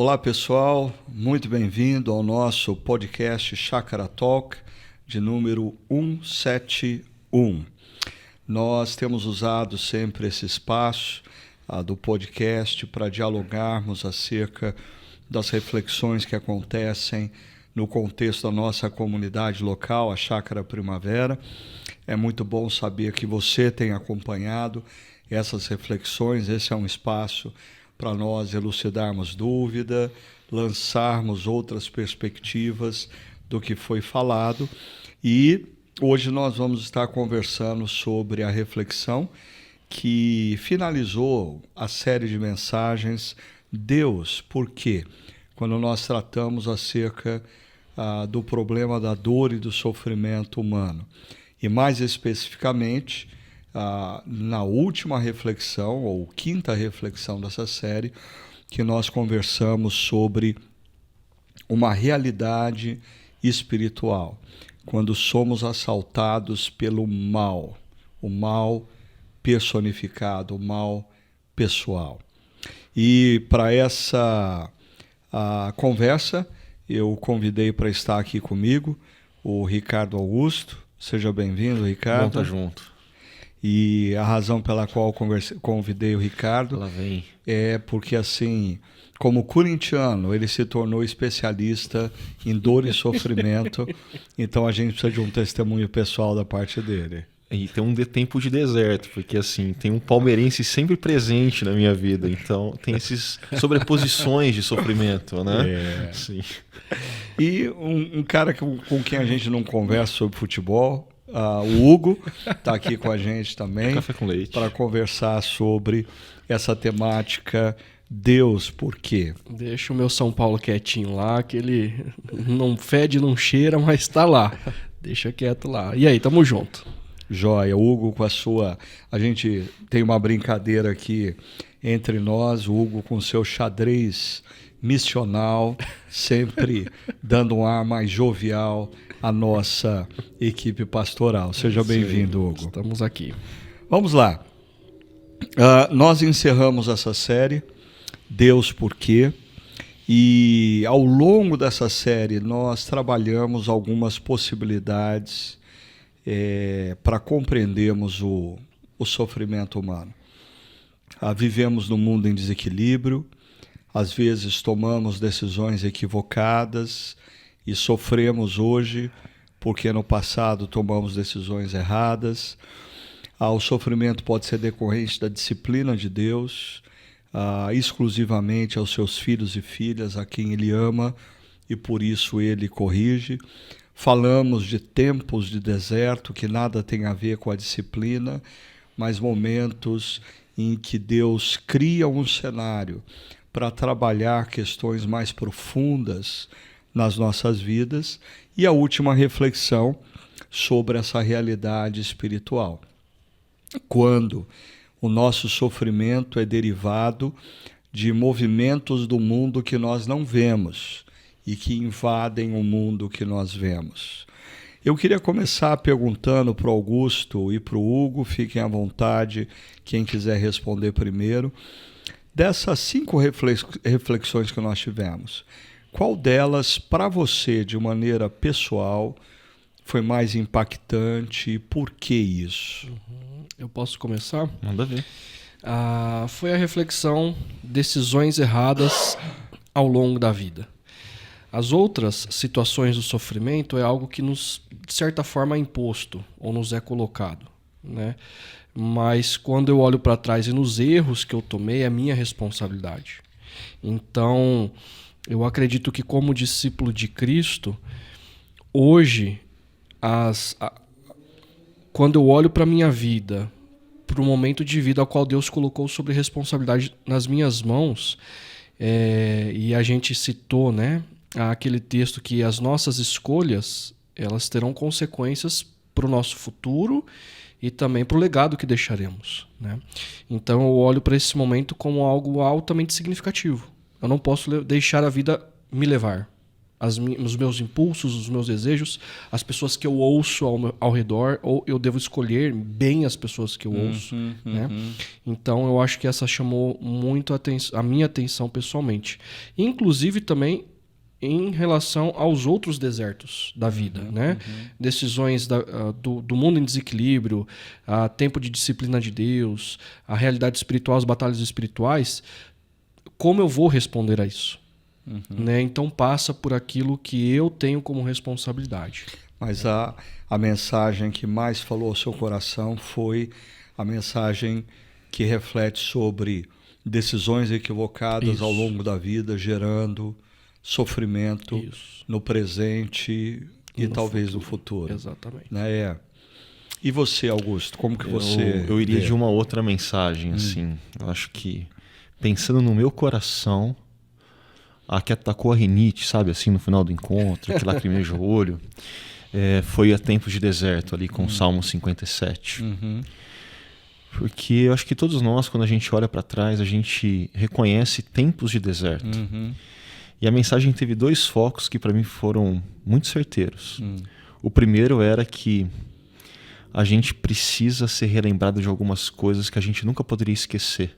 Olá pessoal, muito bem-vindo ao nosso podcast Chácara Talk de número 171. Nós temos usado sempre esse espaço do podcast para dialogarmos acerca das reflexões que acontecem no contexto da nossa comunidade local, a Chácara Primavera. É muito bom saber que você tem acompanhado essas reflexões. Esse é um espaço para nós elucidarmos dúvida, lançarmos outras perspectivas do que foi falado. E hoje nós vamos estar conversando sobre a reflexão que finalizou a série de mensagens Deus, por quê? Quando nós tratamos acerca do problema da dor e do sofrimento humano. E mais especificamente, na última reflexão, ou quinta reflexão dessa série, que nós conversamos sobre uma realidade espiritual, quando somos assaltados pelo mal, o mal personificado, o mal pessoal. E para essa conversa, eu convidei para estar aqui comigo o Ricardo Augusto. Seja bem-vindo, Ricardo. Bom estar junto. E a razão pela qual convidei o Ricardo Lá vem. é porque, assim, como corintiano, ele se tornou especialista em dor e sofrimento, então a gente precisa de um testemunho pessoal da parte dele. E tem um tempo de deserto, porque assim, tem um palmeirense sempre presente na minha vida, então tem esses sobreposições de sofrimento, né? Sim. E um cara com quem a gente não conversa sobre futebol, o Hugo, está aqui com a gente também. Café com leite. Para conversar sobre essa temática Deus, por quê? Deixa o meu São Paulo quietinho lá, que ele não fede, não cheira, mas está lá. Deixa quieto lá. E aí, tamo junto. Joia, Hugo com a sua... A gente tem uma brincadeira aqui entre nós, o Hugo com seu xadrez missional, sempre dando um ar mais jovial à nossa equipe pastoral. Seja bem-vindo, Hugo. Estamos aqui. Vamos lá. Nós encerramos essa série, Deus por quê? E ao longo dessa série nós trabalhamos algumas possibilidades para compreendermos o sofrimento humano. Vivemos num mundo em desequilíbrio, às vezes tomamos decisões equivocadas e sofremos hoje porque no passado tomamos decisões erradas. O sofrimento pode ser decorrente da disciplina de Deus, exclusivamente aos seus filhos e filhas, a quem Ele ama e por isso Ele corrige. Falamos de tempos de deserto que nada tem a ver com a disciplina, mas momentos em que Deus cria um cenário para trabalhar questões mais profundas nas nossas vidas. E a última reflexão sobre essa realidade espiritual. Quando o nosso sofrimento é derivado de movimentos do mundo que nós não vemos e que invadem o mundo que nós vemos. Eu queria começar perguntando para o Augusto e para o Hugo, fiquem à vontade, quem quiser responder primeiro. Dessas 5 reflexões que nós tivemos, qual delas, para você, de maneira pessoal, foi mais impactante e por que isso? Eu posso começar? Manda ver. Foi a reflexão decisões erradas ao longo da vida. As outras situações do sofrimento é algo que nos, de certa forma, é imposto ou nos é colocado, né? Mas quando eu olho para trás e nos erros que eu tomei, é minha responsabilidade. Então, eu acredito que como discípulo de Cristo, hoje, quando eu olho para a minha vida, para o momento de vida ao qual Deus colocou sobre responsabilidade nas minhas mãos, e a gente citou, né, aquele texto que as nossas escolhas elas terão consequências para o nosso futuro e também para o legado que deixaremos, né? Então eu olho para esse momento como algo altamente significativo. Eu não posso deixar a vida me levar. os meus impulsos, os meus desejos, as pessoas que eu ouço ao redor, ou eu devo escolher bem as pessoas que eu ouço, né? Então eu acho que essa chamou muito a minha atenção pessoalmente. Inclusive também em relação aos outros desertos da vida, né? Decisões do mundo em desequilíbrio, a tempo de disciplina de Deus, a realidade espiritual, as batalhas espirituais, como eu vou responder a isso? Né? Então passa por aquilo que eu tenho como responsabilidade. Mas a mensagem que mais falou ao seu coração foi a mensagem que reflete sobre decisões equivocadas Isso. ao longo da vida, gerando sofrimento Isso. no presente e No talvez no futuro. Exatamente. Né? E você, Augusto, como que você... Eu iria vê? de uma outra mensagem, assim. Eu acho que, pensando no meu coração, a que atacou a rinite, sabe, assim, no final do encontro, que lacrimeja o olho, foi a Tempos de Deserto, ali com o Salmo 57. Porque eu acho que todos nós, quando a gente olha para trás, a gente reconhece tempos de deserto. E a mensagem teve 2 focos que para mim foram muito certeiros. O primeiro era que a gente precisa ser relembrado de algumas coisas que a gente nunca poderia esquecer.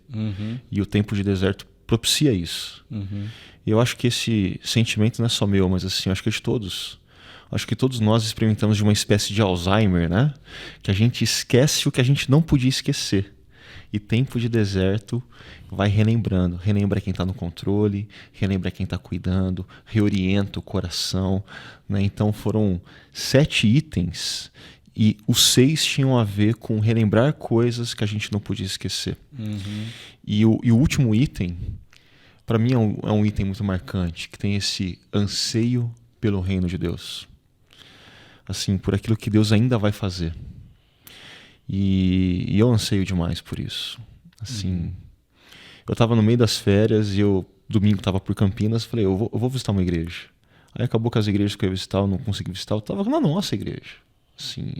E o tempo de deserto propicia isso. E eu acho que esse sentimento não é só meu, mas assim, eu acho que é de todos. Acho que todos nós experimentamos de uma espécie de Alzheimer, né? Que a gente esquece o que a gente não podia esquecer. E tempo de deserto vai relembrando. Relembra quem está no controle, relembra quem está cuidando, reorienta o coração. Né? Então foram 7 itens e os 6 tinham a ver com relembrar coisas que a gente não podia esquecer. E o último item, para mim é um item muito marcante, que tem esse anseio pelo reino de Deus. Assim, por aquilo que Deus ainda vai fazer. E eu anseio demais por isso. Assim, eu estava no meio das férias e eu, domingo, estava por Campinas, falei, eu vou visitar uma igreja. Aí acabou que as igrejas que eu ia visitar, eu não consegui visitar, eu estava na nossa igreja. Assim,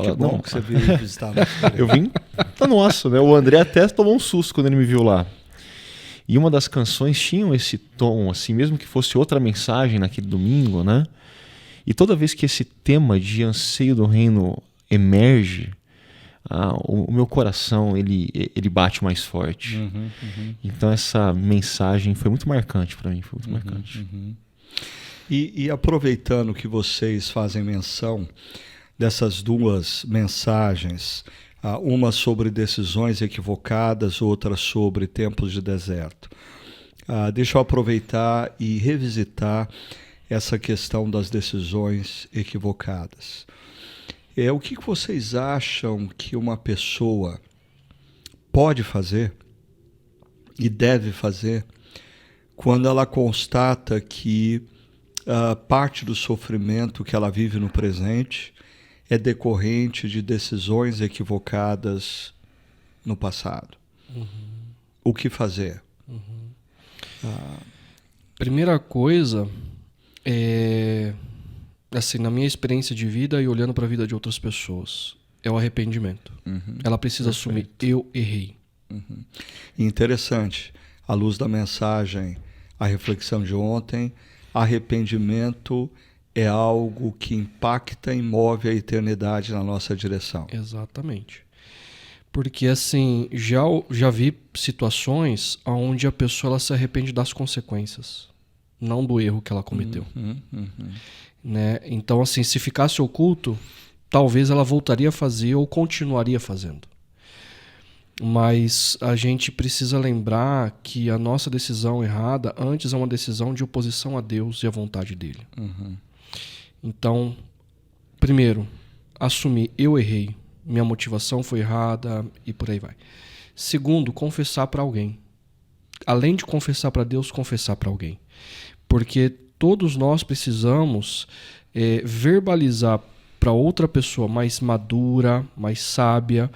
Que bom que você veio visitar a nossa igreja. Eu vim da nossa, né? O André até tomou um susto quando ele me viu lá. E uma das canções tinha esse tom, assim, mesmo que fosse outra mensagem naquele domingo, né? E toda vez que esse tema de anseio do reino emerge, o meu coração ele bate mais forte. Então essa mensagem foi muito marcante para mim, foi muito marcante. E aproveitando que vocês fazem menção dessas 2 mensagens, uma sobre decisões equivocadas, outra sobre tempos de deserto, deixa eu aproveitar e revisitar essa questão das decisões equivocadas. O que vocês acham que uma pessoa pode fazer e deve fazer quando ela constata que parte do sofrimento que ela vive no presente é decorrente de decisões equivocadas no passado? O que fazer? Primeira coisa assim, na minha experiência de vida e olhando para a vida de outras pessoas, é o arrependimento. Ela precisa assumir, eu errei. Interessante, à luz da mensagem, a reflexão de ontem, arrependimento é algo que impacta e move a eternidade na nossa direção. Exatamente. Porque, assim, já vi situações onde a pessoa ela se arrepende das consequências, não do erro que ela cometeu. Né? Então, assim, se ficasse oculto, talvez ela voltaria a fazer ou continuaria fazendo. Mas a gente precisa lembrar que a nossa decisão errada antes é uma decisão de oposição a Deus e à vontade dele. Então, primeiro, assumir, eu errei, minha motivação foi errada e por aí vai. Segundo, confessar para alguém. Além de confessar para Deus, confessar para alguém. Porque todos nós precisamos verbalizar para outra pessoa mais madura, mais sábia,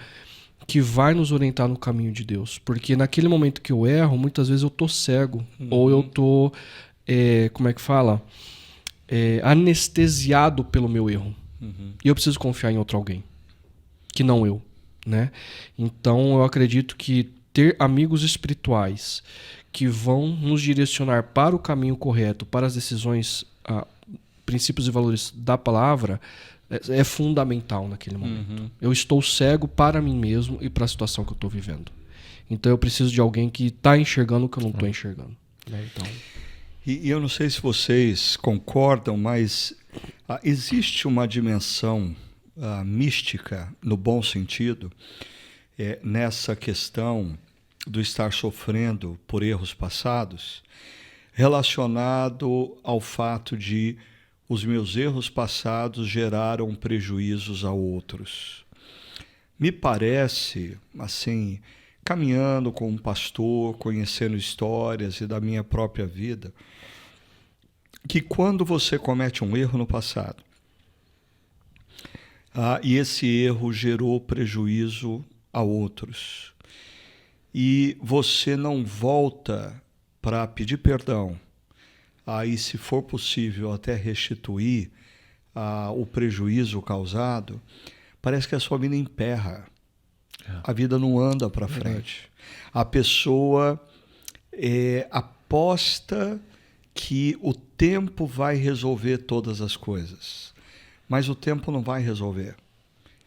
que vai nos orientar no caminho de Deus. Porque naquele momento que eu erro, muitas vezes eu tô cego. Ou eu tô, como é que fala? Anestesiado pelo meu erro. E eu preciso confiar em outro alguém. Que não eu. Né? Então eu acredito que ter amigos espirituais que vão nos direcionar para o caminho correto, para as decisões, princípios e valores da palavra, é fundamental naquele momento. Eu estou cego para mim mesmo e para a situação que eu estou vivendo. Então eu preciso de alguém que está enxergando o que eu não estou enxergando. Então... E eu não sei se vocês concordam, mas existe uma dimensão mística, no bom sentido, nessa questão do estar sofrendo por erros passados, relacionado ao fato de os meus erros passados geraram prejuízos a outros. Me parece, assim, caminhando com um pastor, conhecendo histórias e da minha própria vida, que quando você comete um erro no passado, e esse erro gerou prejuízo a outros, e você não volta para pedir perdão, aí se for possível até restituir o prejuízo causado, parece que a sua vida emperra. A vida não anda para frente. A pessoa aposta que o tempo vai resolver todas as coisas, mas o tempo não vai resolver.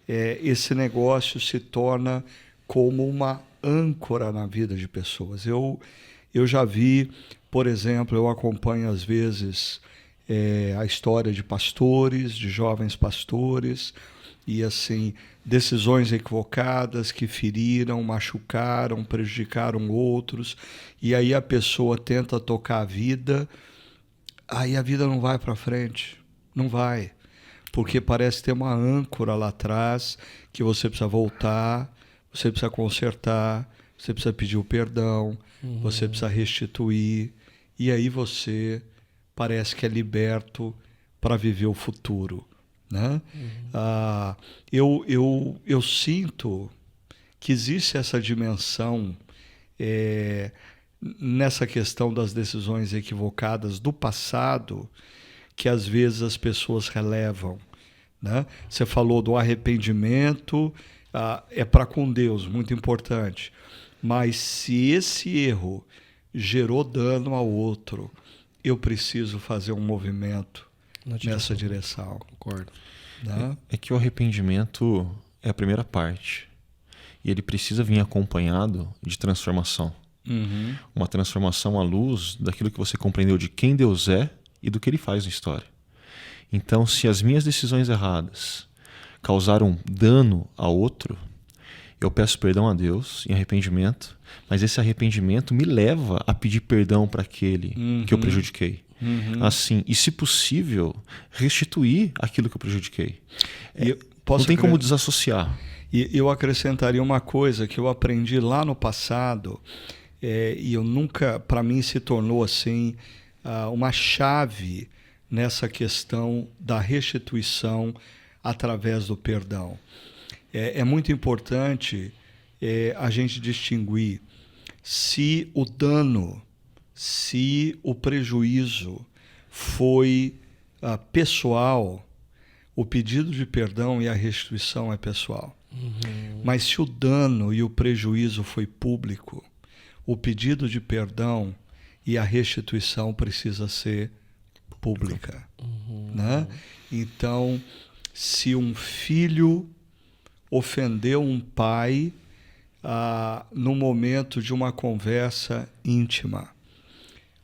Esse negócio se torna como uma âncora na vida de pessoas. Eu já vi, por exemplo, eu acompanho às vezes a história de pastores, de jovens pastores, e assim, decisões equivocadas que feriram, machucaram, prejudicaram outros, e aí a pessoa tenta tocar a vida, aí a vida não vai para frente, não vai, porque parece ter uma âncora lá atrás que você precisa voltar, você precisa consertar, você precisa pedir o perdão, você precisa restituir, e aí você parece que é liberto para viver o futuro. Né? Eu sinto que existe essa dimensão nessa questão das decisões equivocadas do passado, que às vezes as pessoas relevam. Né? Você falou do arrependimento, é para com Deus, muito importante. Mas se esse erro gerou dano ao outro, eu preciso fazer um movimento nessa direção. Concordo. Né? É que o arrependimento é a primeira parte. E ele precisa vir acompanhado de transformação. Uma transformação à luz daquilo que você compreendeu de quem Deus é e do que Ele faz na história. Então, se as minhas decisões erradas causaram dano a outro, eu peço perdão a Deus em arrependimento, mas esse arrependimento me leva a pedir perdão para aquele que eu prejudiquei. Assim, e se possível, restituir aquilo que eu prejudiquei. Não tem como desassociar. E eu acrescentaria uma coisa que eu aprendi lá no passado, e eu nunca, para mim, se tornou assim uma chave nessa questão da restituição através do perdão. É muito importante a gente distinguir se o dano, se o prejuízo foi pessoal, o pedido de perdão e a restituição é pessoal. Mas se o dano e o prejuízo foi público, o pedido de perdão e a restituição precisa ser pública. Né? Então, se um filho ofendeu um pai no momento de uma conversa íntima,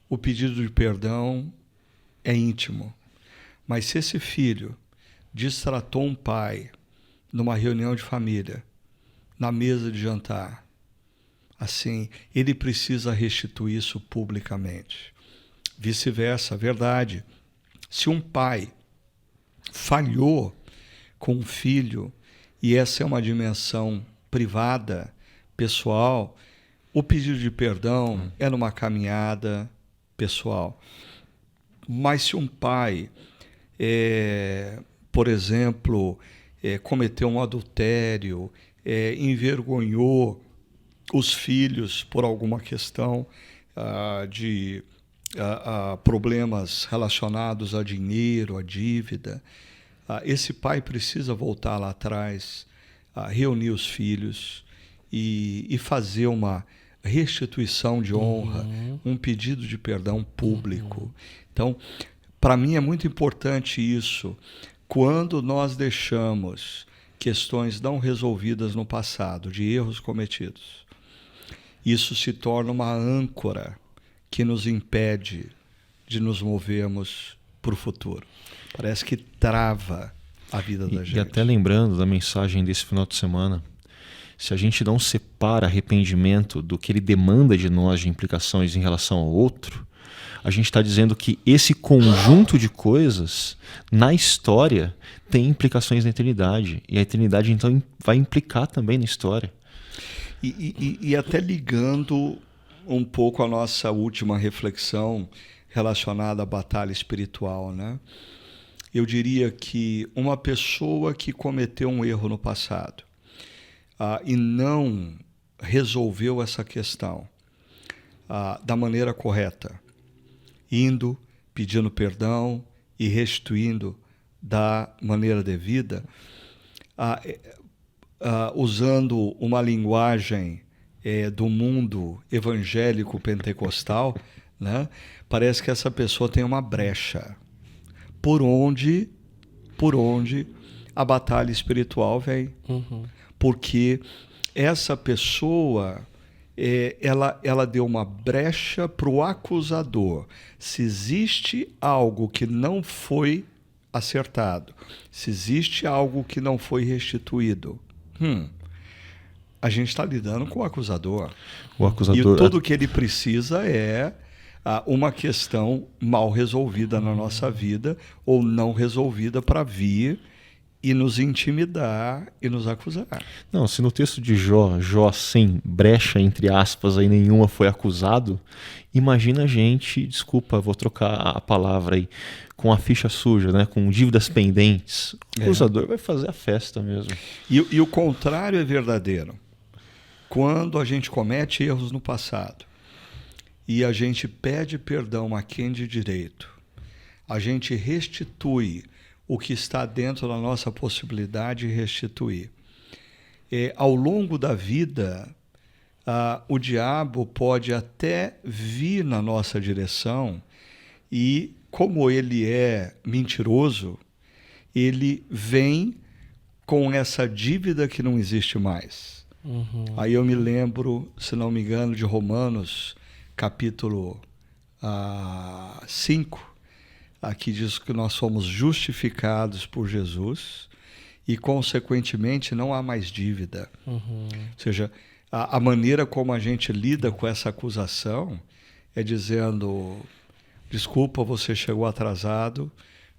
o pedido de perdão é íntimo. Mas se esse filho destratou um pai numa reunião de família, na mesa de jantar, assim, ele precisa restituir isso publicamente. Vice-versa, verdade. Se um pai falhou com um filho, e essa é uma dimensão privada, pessoal, o pedido de perdão é numa caminhada pessoal. Mas se um pai, por exemplo, cometeu um adultério, envergonhou os filhos por alguma questão de problemas relacionados a dinheiro, a dívida, esse pai precisa voltar lá atrás, reunir os filhos e fazer uma restituição de honra, um pedido de perdão público. Então, para mim é muito importante isso. Quando nós deixamos questões não resolvidas no passado, de erros cometidos, isso se torna uma âncora que nos impede de nos movermos para o futuro. Parece que trava a vida da gente. E até lembrando da mensagem desse final de semana, se a gente não separa arrependimento do que ele demanda de nós de implicações em relação ao outro, a gente está dizendo que esse conjunto de coisas na história tem implicações na eternidade. E a eternidade então vai implicar também na história. E até ligando um pouco a nossa última reflexão relacionada à batalha espiritual, né? Eu diria que uma pessoa que cometeu um erro no passado e não resolveu essa questão da maneira correta, indo, pedindo perdão e restituindo da maneira devida, usando uma linguagem do mundo evangélico pentecostal, né? Parece que essa pessoa tem uma brecha por onde a batalha espiritual vem. Porque essa pessoa, ela deu uma brecha para o acusador. Se existe algo que não foi acertado, se existe algo que não foi restituído, a gente está lidando com o acusador. E tudo que ele precisa é uma questão mal resolvida na nossa vida ou não resolvida para vir e nos intimidar e nos acusar. Não, se no texto de Jó sem brecha, entre aspas, aí nenhuma foi acusado, imagina a gente, desculpa, vou trocar a palavra aí, com a ficha suja, né? Com dívidas pendentes. O acusador vai fazer a festa mesmo. E o contrário é verdadeiro. Quando a gente comete erros no passado e a gente pede perdão a quem de direito, a gente restitui o que está dentro da nossa possibilidade de restituir. Ao longo da vida, o diabo pode até vir na nossa direção e, como ele é mentiroso, ele vem com essa dívida que não existe mais. Aí eu me lembro, se não me engano, de Romanos, capítulo 5, aqui diz que nós somos justificados por Jesus e, consequentemente, não há mais dívida. Ou seja, a maneira como a gente lida com essa acusação é dizendo: desculpa, você chegou atrasado,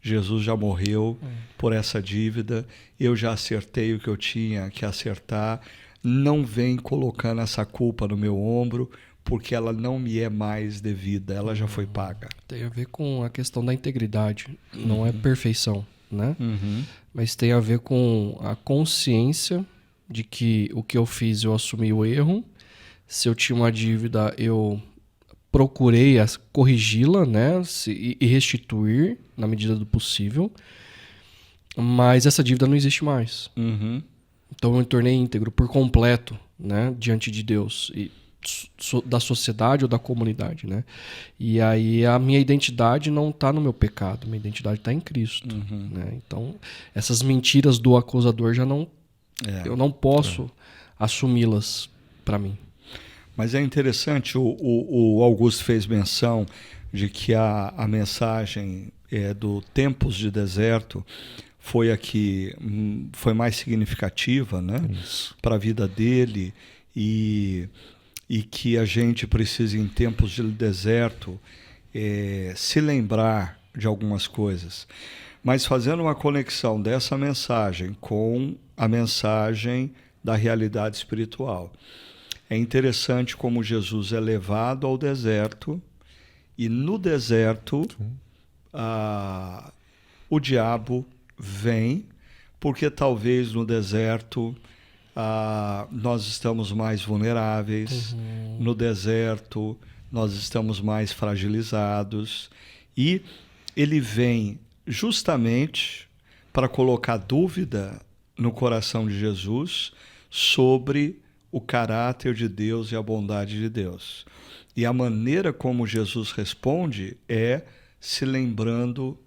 Jesus já morreu por essa dívida, eu já acertei o que eu tinha que acertar, não vem colocando essa culpa no meu ombro, porque ela não me é mais devida, ela já foi paga. Tem a ver com a questão da integridade, não é perfeição, né? Mas tem a ver com a consciência de que o que eu fiz, eu assumi o erro. Se eu tinha uma dívida, eu procurei corrigi-la, né? E restituir na medida do possível. Mas essa dívida não existe mais. Então eu me tornei íntegro por completo, né? Diante de Deus e da sociedade ou da comunidade, né? E aí a minha identidade não está no meu pecado, minha identidade está em Cristo, né? Então essas mentiras do acusador já não, eu não posso assumi-las para mim. Mas é interessante, o Augusto fez menção de que a mensagem do Tempos de Deserto foi a que foi mais significativa, né, para a vida dele, e que a gente precisa, em tempos de deserto, se lembrar de algumas coisas. Mas fazendo uma conexão dessa mensagem com a mensagem da realidade espiritual, é interessante como Jesus é levado ao deserto e no deserto o diabo vem, porque talvez no deserto nós estamos mais vulneráveis, no deserto nós estamos mais fragilizados, e ele vem justamente para colocar dúvida no coração de Jesus sobre o caráter de Deus e a bondade de Deus. E a maneira como Jesus responde é se lembrando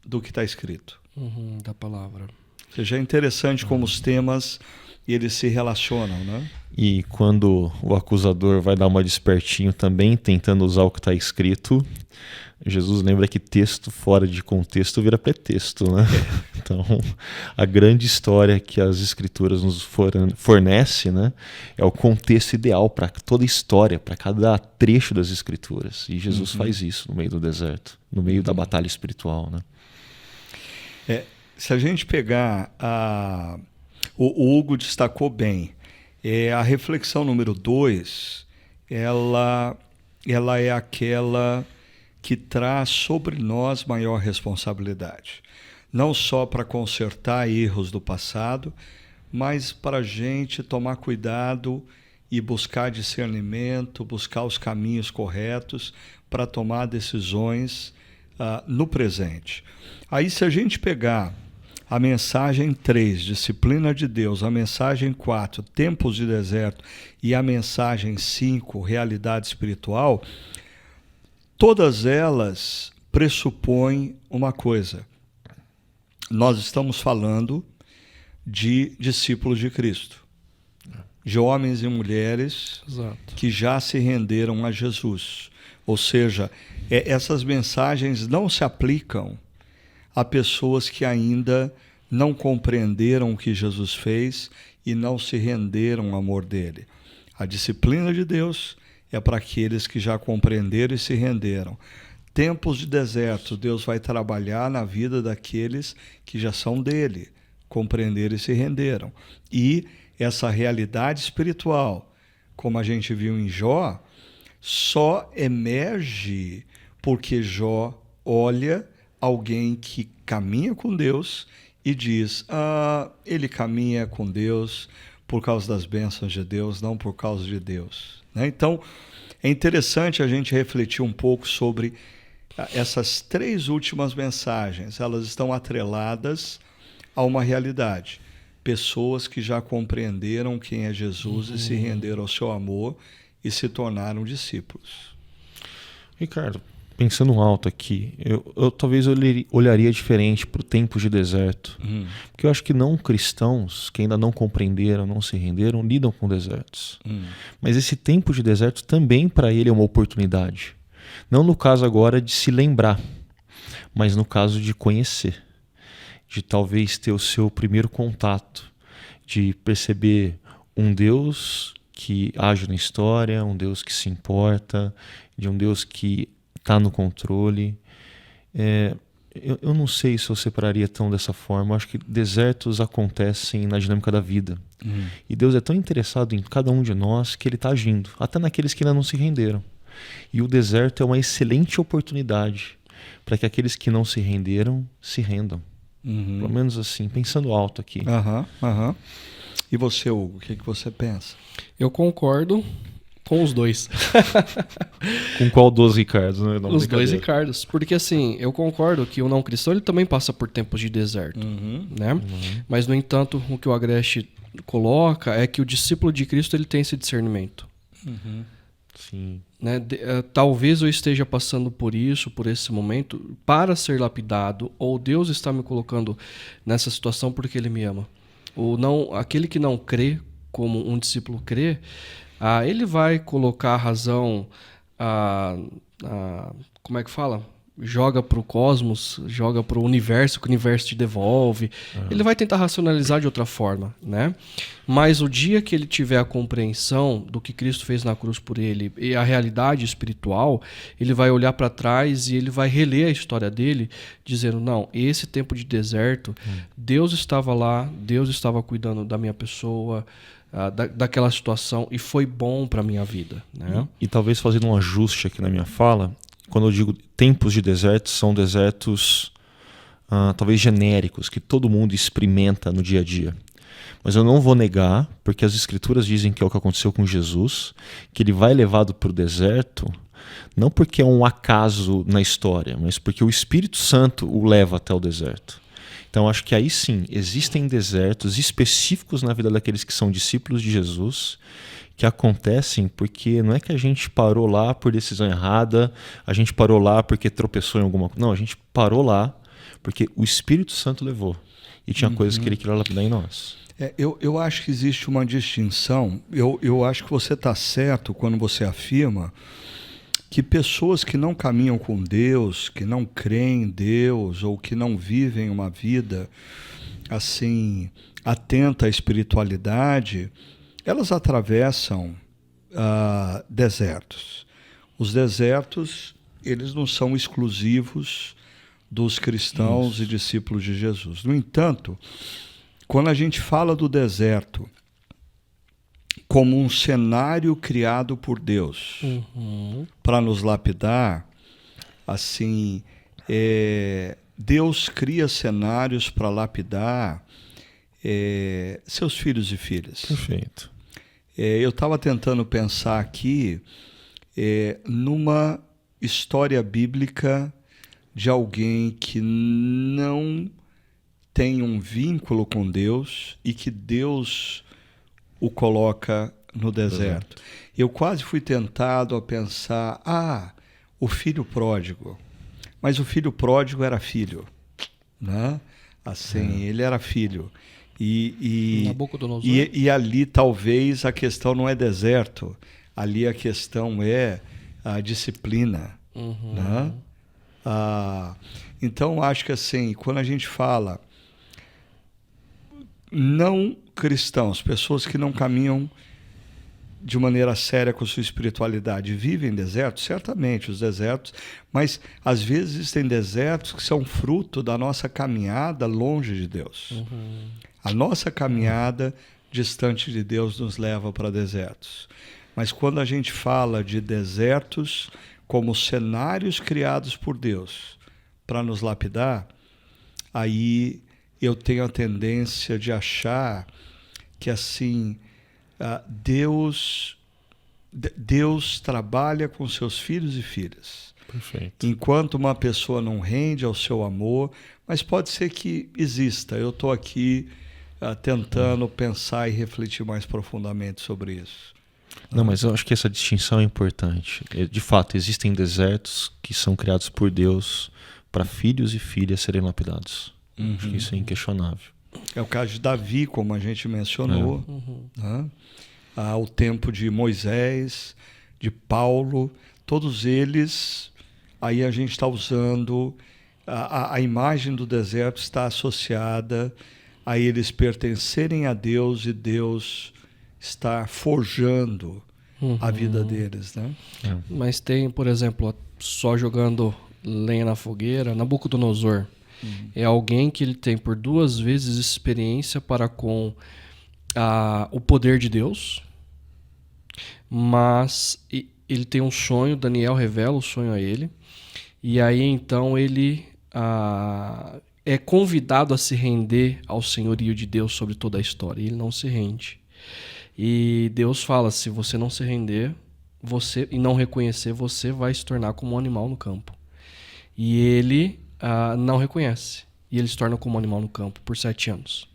do que está escrito. Da palavra. Ou seja, é interessante como os temas eles se relacionam, né? E quando o acusador vai dar uma despertinho também, tentando usar o que está escrito, Jesus lembra que texto fora de contexto vira pretexto, né? Então, a grande história que as escrituras nos fornecem, né, é o contexto ideal para toda história, para cada trecho das escrituras. E Jesus faz isso no meio do deserto, no meio da batalha espiritual, né? Se a gente pegar o Hugo destacou bem, a reflexão número 2, ela é aquela que traz sobre nós maior responsabilidade. Não só para consertar erros do passado, mas para a gente tomar cuidado e buscar discernimento, buscar os caminhos corretos para tomar decisões no presente. Aí, se a gente pegar a mensagem 3, disciplina de Deus, a mensagem 4, tempos de deserto, e a mensagem 5, realidade espiritual, todas elas pressupõem uma coisa. Nós estamos falando de discípulos de Cristo, de homens e mulheres que já se renderam a Jesus. Ou seja, essas mensagens não se aplicam a pessoas que ainda não compreenderam o que Jesus fez e não se renderam ao amor dele. A disciplina de Deus é para aqueles que já compreenderam e se renderam. Tempos de deserto, Deus vai trabalhar na vida daqueles que já são dele, compreenderam e se renderam. E essa realidade espiritual, como a gente viu em Jó, só emerge porque Jó olha alguém que caminha com Deus e diz, ele caminha com Deus por causa das bênçãos de Deus, não por causa de Deus. Né? Então, é interessante a gente refletir um pouco sobre essas 3 últimas mensagens. Elas estão atreladas a uma realidade. Pessoas que já compreenderam quem é Jesus e se renderam ao seu amor e se tornaram discípulos. Ricardo, pensando alto aqui, eu talvez olharia diferente para o tempo de deserto. Porque eu acho que não cristãos que ainda não compreenderam, não se renderam, lidam com desertos. Mas esse tempo de deserto também para ele é uma oportunidade. Não no caso agora de se lembrar, mas no caso de conhecer. De talvez ter o seu primeiro contato, de perceber um Deus que age na história, um Deus que se importa, de um Deus que está no controle. Eu não sei se eu separaria tão dessa forma. Eu acho que desertos acontecem na dinâmica da vida. E Deus é tão interessado em cada um de nós que Ele está agindo, até naqueles que ainda não se renderam. E o deserto é uma excelente oportunidade para que aqueles que não se renderam se rendam. Pelo menos assim, pensando alto aqui. E você, Hugo, o que você pensa? Eu concordo com os dois. Com qual dos Ricardos? Né? Os dois Ricardos. Porque assim, eu concordo que o não cristão ele também passa por tempos de deserto. Né? Mas, no entanto, o que o Agreste coloca é que o discípulo de Cristo ele tem esse discernimento. Sim. Né? Talvez eu esteja passando por isso, por esse momento, para ser lapidado, ou Deus está me colocando nessa situação porque Ele me ama. Ou não, aquele que não crê, como um discípulo crê, ele vai colocar a razão, como é que fala? Joga para o cosmos, joga para o universo, que o universo te devolve. Ele vai tentar racionalizar de outra forma, né? Mas o dia que ele tiver a compreensão do que Cristo fez na cruz por ele e a realidade espiritual, ele vai olhar para trás e ele vai reler a história dele, dizendo, não, esse tempo de deserto, Deus estava lá, Deus estava cuidando da minha pessoa, daquela situação, e foi bom para a minha vida, né? E talvez fazendo um ajuste aqui na minha fala, quando eu digo tempos de deserto, são desertos talvez genéricos, que todo mundo experimenta no dia a dia. Mas eu não vou negar, porque as escrituras dizem que é o que aconteceu com Jesus, que ele vai levado para o deserto, não porque é um acaso na história, mas porque o Espírito Santo o leva até o deserto. Então, acho que aí sim, existem desertos específicos na vida daqueles que são discípulos de Jesus, que acontecem porque não é que a gente parou lá por decisão errada, a gente parou lá porque tropeçou em alguma coisa. Não, a gente parou lá porque o Espírito Santo levou. E tinha coisas que ele queria lapidar em nós. Eu acho que existe uma distinção. Eu acho que você está certo quando você afirma que pessoas que não caminham com Deus, que não creem em Deus ou que não vivem uma vida assim atenta à espiritualidade, elas atravessam desertos. Os desertos, eles não são exclusivos dos cristãos e discípulos de Jesus. No entanto, quando a gente fala do deserto como um cenário criado por Deus para nos lapidar, assim, Deus cria cenários para lapidar seus filhos e filhas. Perfeito. Eu estava tentando pensar aqui numa história bíblica de alguém que não tem um vínculo com Deus e que Deus o coloca no deserto. Eu quase fui tentado a pensar, o filho pródigo. Mas o filho pródigo era filho, né? Assim, ele era filho. E ali talvez a questão não é deserto, ali a questão é a disciplina, né? Então acho que assim, quando a gente fala não cristãos, pessoas que não caminham de maneira séria com sua espiritualidade, vivem desertos, certamente os desertos, mas às vezes existem desertos que são fruto da nossa caminhada longe de Deus. A nossa caminhada distante de Deus nos leva para desertos. Mas quando a gente fala de desertos como cenários criados por Deus para nos lapidar, aí eu tenho a tendência de achar que assim Deus trabalha com seus filhos e filhas. Perfeito. Enquanto uma pessoa não rende ao seu amor, mas pode ser que exista. Eu estou aqui tentando pensar e refletir mais profundamente sobre isso. Não, mas eu acho que essa distinção é importante. De fato, existem desertos que são criados por Deus para filhos e filhas serem lapidados. Acho que isso é inquestionável. É o caso de Davi, como a gente mencionou, né? O tempo de Moisés, de Paulo, todos eles, aí a gente está usando, a imagem do deserto está associada a eles pertencerem a Deus e Deus está forjando a vida deles, né? Mas tem, por exemplo, só jogando lenha na fogueira, Nabucodonosor. É alguém que ele tem por 2 vezes experiência para com o poder de Deus, mas ele tem um sonho, Daniel revela o sonho a ele, e aí então ele é convidado a se render ao senhorio de Deus sobre toda a história, e ele não se rende. E Deus fala, se você não se render e não reconhecer, você vai se tornar como um animal no campo. E ele não reconhece. E ele se torna como um animal no campo por 7 anos.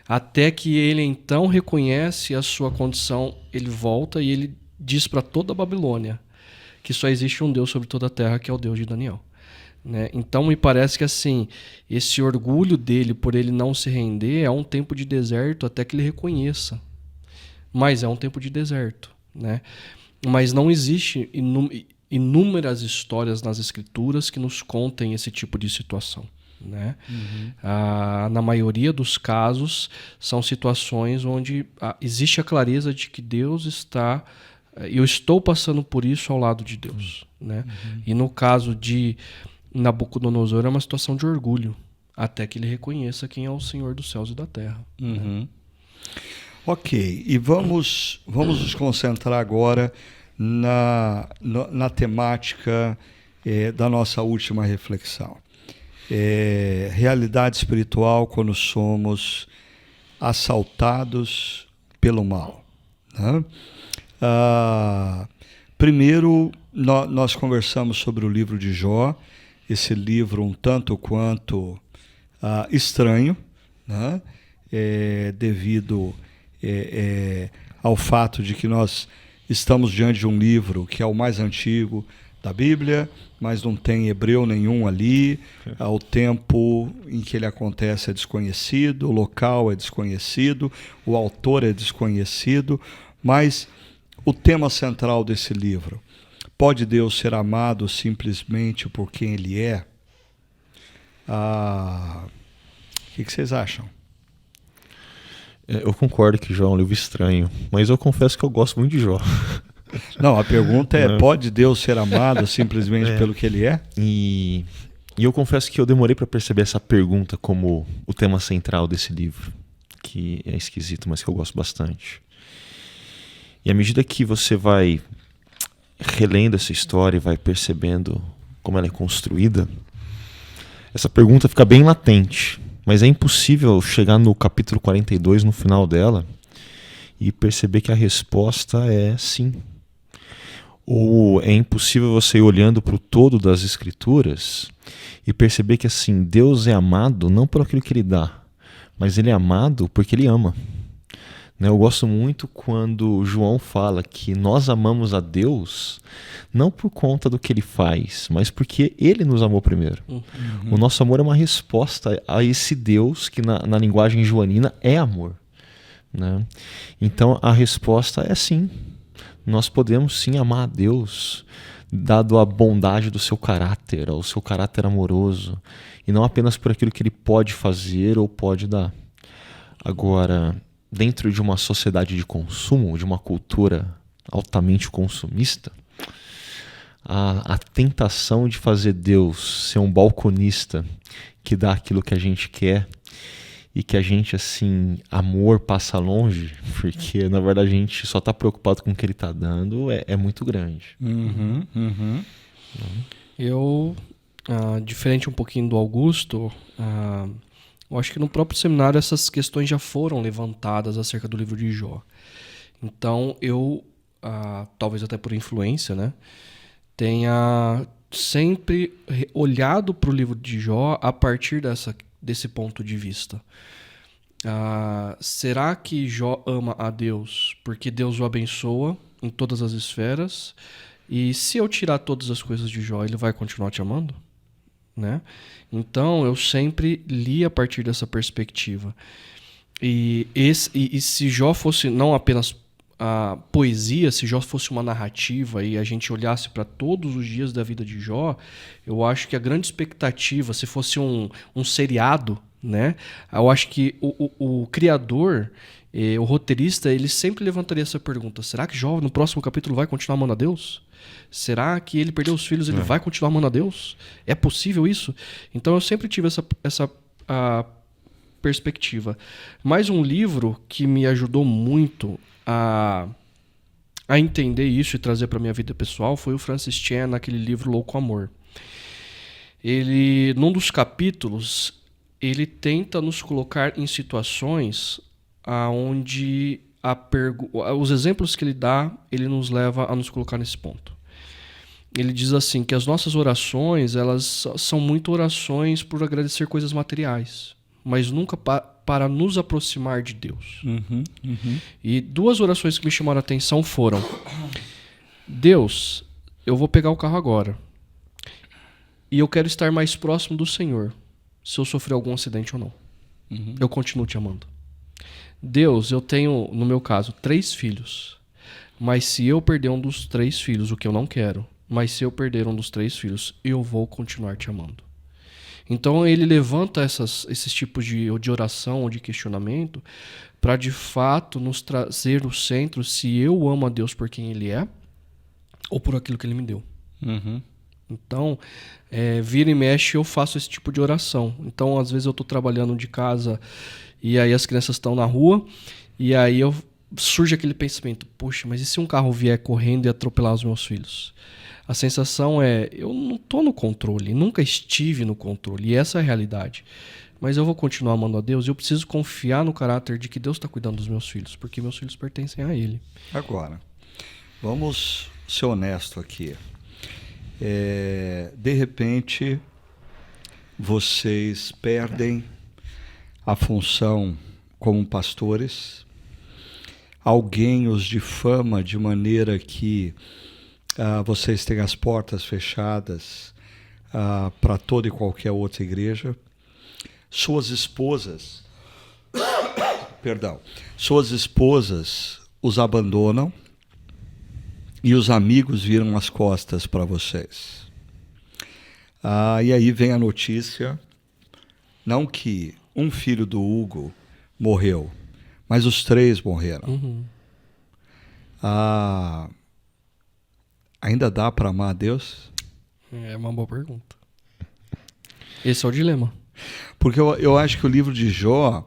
Até que ele então reconhece a sua condição, ele volta e ele diz para toda a Babilônia que só existe um Deus sobre toda a terra, que é o Deus de Daniel. Né? Então me parece que assim, esse orgulho dele por ele não se render é um tempo de deserto até que ele reconheça. Mas é um tempo de deserto. Né? Mas não existe inúmeras histórias nas escrituras que nos contem esse tipo de situação. Né? Na maioria dos casos são situações onde existe a clareza de que Deus está, eu estou passando por isso ao lado de Deus. Né? E no caso de Nabucodonosor é uma situação de orgulho, até que ele reconheça quem é o Senhor dos céus e da terra. Né? Ok, e vamos nos concentrar agora na temática da nossa última reflexão. Realidade espiritual quando somos assaltados pelo mal. Né? Primeiro, nós conversamos sobre o livro de Jó, esse livro um tanto quanto estranho, né? Devido ao fato de que nós estamos diante de um livro que é o mais antigo da Bíblia, mas não tem hebreu nenhum ali, o tempo em que ele acontece é desconhecido, o local é desconhecido, o autor é desconhecido, mas o tema central desse livro: pode Deus ser amado simplesmente por quem ele é? O que vocês acham? Eu concordo que Jó é um livro estranho, mas eu confesso que eu gosto muito de Jó. Não, a pergunta é: pode Deus ser amado simplesmente pelo que ele é? E eu confesso que eu demorei para perceber essa pergunta como o tema central desse livro, que é esquisito, mas que eu gosto bastante. E à medida que você vai relendo essa história e vai percebendo como ela é construída, essa pergunta fica bem latente, mas é impossível chegar no capítulo 42, no final dela, e perceber que a resposta é sim. Ou é impossível você ir olhando para o todo das Escrituras e perceber que assim, Deus é amado não por aquilo que ele dá, mas ele é amado porque ele ama. Eu gosto muito quando João fala que nós amamos a Deus não por conta do que ele faz, mas porque ele nos amou primeiro. O nosso amor é uma resposta a esse Deus que na linguagem joanina é amor. Então a resposta é sim. Nós podemos sim amar a Deus, dado a bondade do seu caráter, o seu caráter amoroso, e não apenas por aquilo que ele pode fazer ou pode dar. Agora, dentro de uma sociedade de consumo, de uma cultura altamente consumista, a tentação de fazer Deus ser um balconista que dá aquilo que a gente quer e que a gente, assim, amor passa longe, porque na verdade a gente só está preocupado com o que ele está dando, é muito grande. Eu, diferente um pouquinho do Augusto, eu acho que no próprio seminário essas questões já foram levantadas acerca do livro de Jó. Então eu, talvez até por influência, né, tenha sempre olhado para o livro de Jó a partir desse ponto de vista. Será que Jó ama a Deus porque Deus o abençoa em todas as esferas? E se eu tirar todas as coisas de Jó, ele vai continuar te amando? Né? Então eu sempre li a partir dessa perspectiva. E se Jó fosse não apenas a poesia, se Jó fosse uma narrativa e a gente olhasse para todos os dias da vida de Jó, eu acho que a grande expectativa, se fosse um seriado, né? Eu acho que o criador, o roteirista, ele sempre levantaria essa pergunta: será que Jó no próximo capítulo vai continuar amando a Deus? Será que ele perdeu os filhos e ele vai continuar amando a Deus? É possível isso? Então eu sempre tive essa perspectiva. Mais um livro que me ajudou muito a entender isso e trazer para minha vida pessoal foi o Francis Chan, naquele livro Louco Amor. Ele, num dos capítulos, ele tenta nos colocar em situações onde os exemplos que ele dá, ele nos leva a nos colocar nesse ponto. Ele diz assim, que as nossas orações, elas são muito orações por agradecer coisas materiais, mas nunca para nos aproximar de Deus. E duas orações que me chamaram a atenção foram: Deus, eu vou pegar o carro agora e eu quero estar mais próximo do Senhor, se eu sofrer algum acidente ou não. Eu continuo te amando. Deus, eu tenho, no meu caso, 3 filhos, mas se eu perder um dos 3 filhos, o que eu não quero, mas se eu perder um dos 3 filhos, eu vou continuar te amando. Então ele levanta esses tipos de oração ou de questionamento para de fato nos trazer o centro se eu amo a Deus por quem ele é ou por aquilo que ele me deu. Então, vira e mexe eu faço esse tipo de oração. Então, às vezes eu estou trabalhando de casa e aí as crianças estão na rua e aí surge aquele pensamento: puxa, mas e se um carro vier correndo e atropelar os meus filhos? A sensação eu não estou no controle, nunca estive no controle, e essa é a realidade. Mas eu vou continuar amando a Deus e eu preciso confiar no caráter de que Deus está cuidando dos meus filhos, porque meus filhos pertencem a Ele. Agora, vamos ser honestos aqui. De repente, vocês perdem a função como pastores, alguém os difama de maneira que vocês têm as portas fechadas para toda e qualquer outra igreja, suas esposas os abandonam e os amigos viram as costas para vocês. E aí vem a notícia, não que um filho do Hugo morreu, mas os 3 morreram. Ainda dá para amar a Deus? É uma boa pergunta. Esse é o dilema. Porque eu acho que o livro de Jó,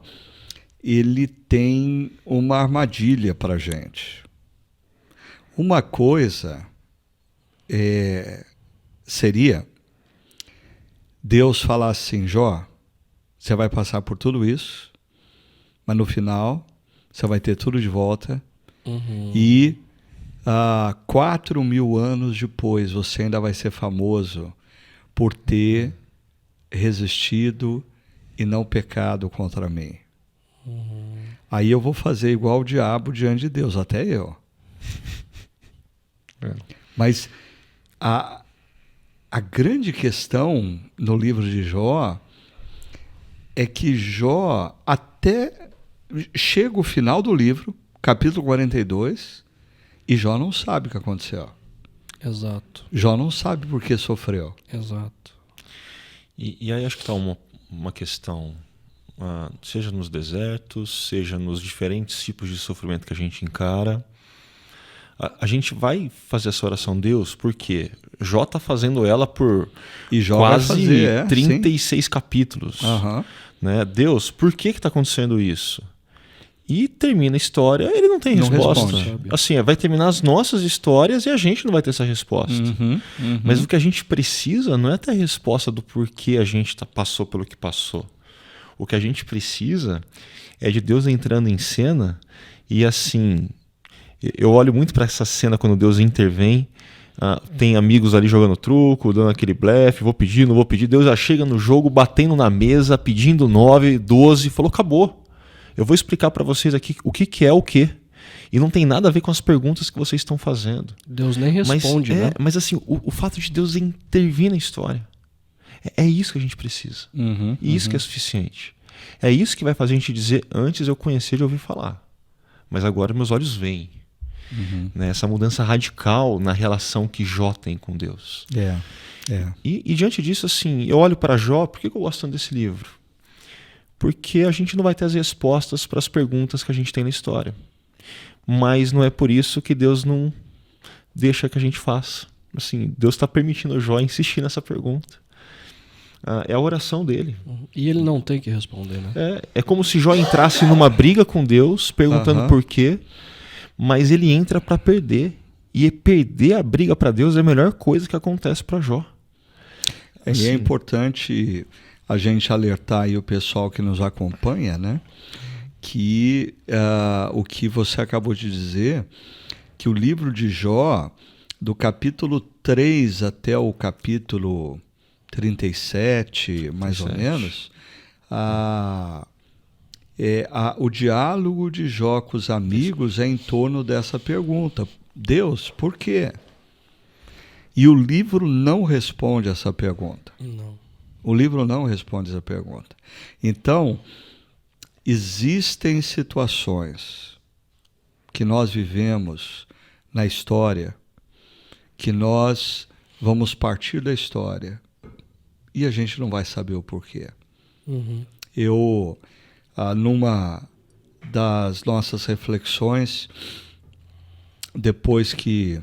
ele tem uma armadilha para a gente. Uma coisa seria Deus falar assim: Jó, você vai passar por tudo isso, mas no final você vai ter tudo de volta. E 4.000 anos depois você ainda vai ser famoso por ter resistido e não pecado contra mim. Aí eu vou fazer igual o diabo diante de Deus, até eu. Mas a grande questão no livro de Jó é que Jó, até chega o final do livro, capítulo 42, e Jó não sabe o que aconteceu. Exato. Jó não sabe por que sofreu. Exato. E aí acho que está uma questão, seja nos desertos, seja nos diferentes tipos de sofrimento que a gente encara. A gente vai fazer essa oração, Deus, porque Jó está fazendo ela por Jó quase vai fazer, 36 capítulos. Né? Deus, por que está acontecendo isso? E termina a história, ele não tem resposta. Responde. Assim, vai terminar as nossas histórias e a gente não vai ter essa resposta. Mas o que a gente precisa não é ter a resposta do porquê a gente passou pelo que passou. O que a gente precisa é de Deus entrando em cena e assim... Eu olho muito para essa cena quando Deus intervém. Tem amigos ali jogando truco, dando aquele blefe, vou pedir, não vou pedir. Deus já chega no jogo, batendo na mesa, pedindo 9, 12, falou, acabou. Eu vou explicar para vocês aqui o que é o quê. E não tem nada a ver com as perguntas que vocês estão fazendo. Deus nem responde, né? Mas assim, o fato de Deus intervir na história, é isso que a gente precisa. E isso que é suficiente. É isso que vai fazer a gente dizer, antes eu conhecia de ouvir falar, mas agora meus olhos veem. Né? Essa mudança radical na relação que Jó tem com Deus. E diante disso, assim, eu olho para Jó, por que eu gosto tanto desse livro? Porque a gente não vai ter as respostas para as perguntas que a gente tem na história. Mas não é por isso que Deus não deixa que a gente faça. Assim, Deus está permitindo Jó insistir nessa pergunta. É a oração dele. E ele não tem que responder, né? É como se Jó entrasse numa briga com Deus, perguntando por quê, mas ele entra para perder. E perder a briga para Deus é a melhor coisa que acontece para Jó. E é importante a gente alertar aí o pessoal que nos acompanha, né? Que o que você acabou de dizer, que o livro de Jó, do capítulo 3 até o capítulo 37, mais ou menos, o diálogo de Jó com os amigos é em torno dessa pergunta: Deus, por quê? E o livro não responde essa pergunta. Não. O livro não responde essa pergunta. Então, existem situações que nós vivemos na história, que nós vamos partir da história e a gente não vai saber o porquê. Eu, numa das nossas reflexões, depois que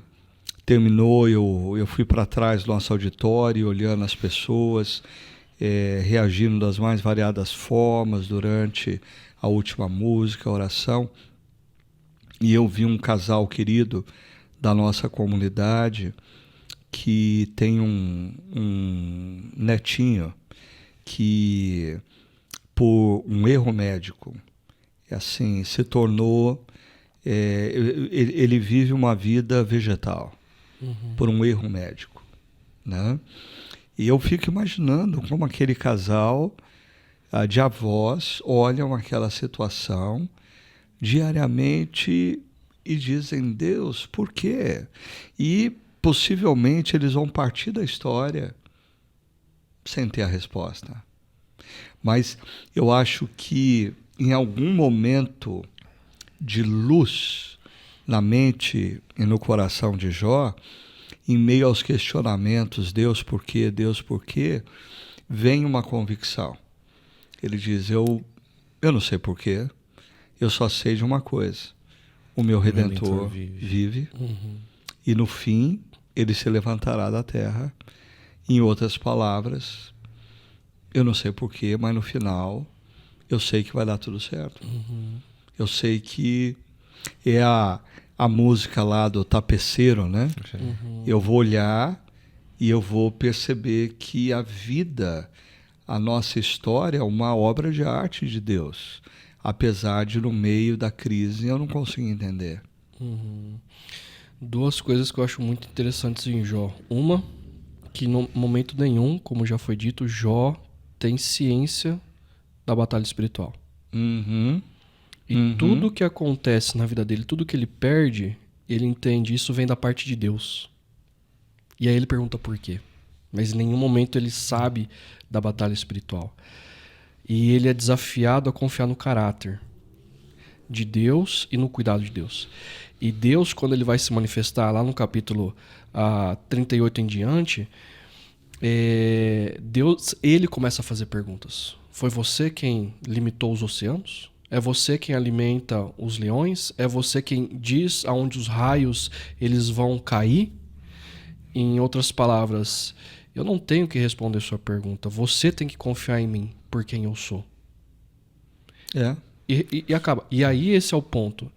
terminou, eu fui para trás do nosso auditório, olhando as pessoas, reagindo das mais variadas formas durante a última música, a oração, e eu vi um casal querido da nossa comunidade que tem um netinho que, por um erro médico, assim, se tornou... ele vive uma vida vegetal por um erro médico, né? E eu fico imaginando como aquele casal de avós olham aquela situação diariamente e dizem, Deus, por quê? E possivelmente eles vão partir da história sem ter a resposta. Mas eu acho que em algum momento de luz na mente e no coração de Jó, em meio aos questionamentos, Deus por quê, vem uma convicção. Ele diz, eu não sei por quê, eu só sei de uma coisa, o meu Redentor vive. E no fim ele se levantará da terra. Em outras palavras, eu não sei por quê, mas no final eu sei que vai dar tudo certo. Eu sei que é a música lá do tapeceiro, né? Eu vou olhar e eu vou perceber que a vida, a nossa história é uma obra de arte de Deus, apesar de no meio da crise eu não conseguir entender. Duas coisas que eu acho muito interessantes em Jó. Uma, que no momento nenhum, como já foi dito, Jó tem ciência da batalha espiritual. E tudo que acontece na vida dele, tudo que ele perde, ele entende, isso vem da parte de Deus. E aí ele pergunta por quê. Mas em nenhum momento ele sabe da batalha espiritual. E ele é desafiado a confiar no caráter de Deus e no cuidado de Deus. E Deus, quando ele vai se manifestar lá no capítulo 38 em diante, Deus, ele começa a fazer perguntas. Foi você quem limitou os oceanos? É você quem alimenta os leões? É você quem diz aonde os raios eles vão cair? Em outras palavras, eu não tenho que responder sua pergunta. Você tem que confiar em mim por quem eu sou. E acaba. E aí esse é o ponto.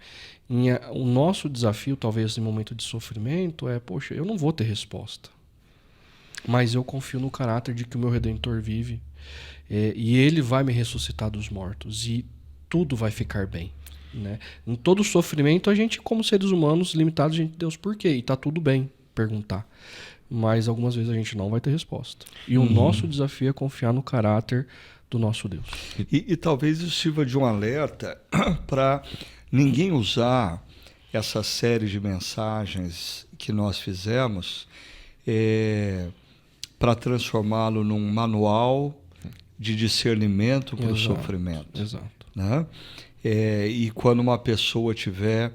O nosso desafio, talvez em momento de sofrimento, poxa, eu não vou ter resposta. Mas eu confio no caráter de que o meu Redentor vive. E ele vai me ressuscitar dos mortos. E tudo vai ficar bem. Né? Em todo sofrimento, a gente, como seres humanos limitados, a gente, Deus, por quê? E tá tudo bem perguntar. Mas algumas vezes a gente não vai ter resposta. E o nosso desafio é confiar no caráter do nosso Deus. E talvez isso sirva de um alerta para ninguém usar essa série de mensagens que nós fizemos para transformá-lo num manual de discernimento para o sofrimento. Exato. Né? E quando uma pessoa estiver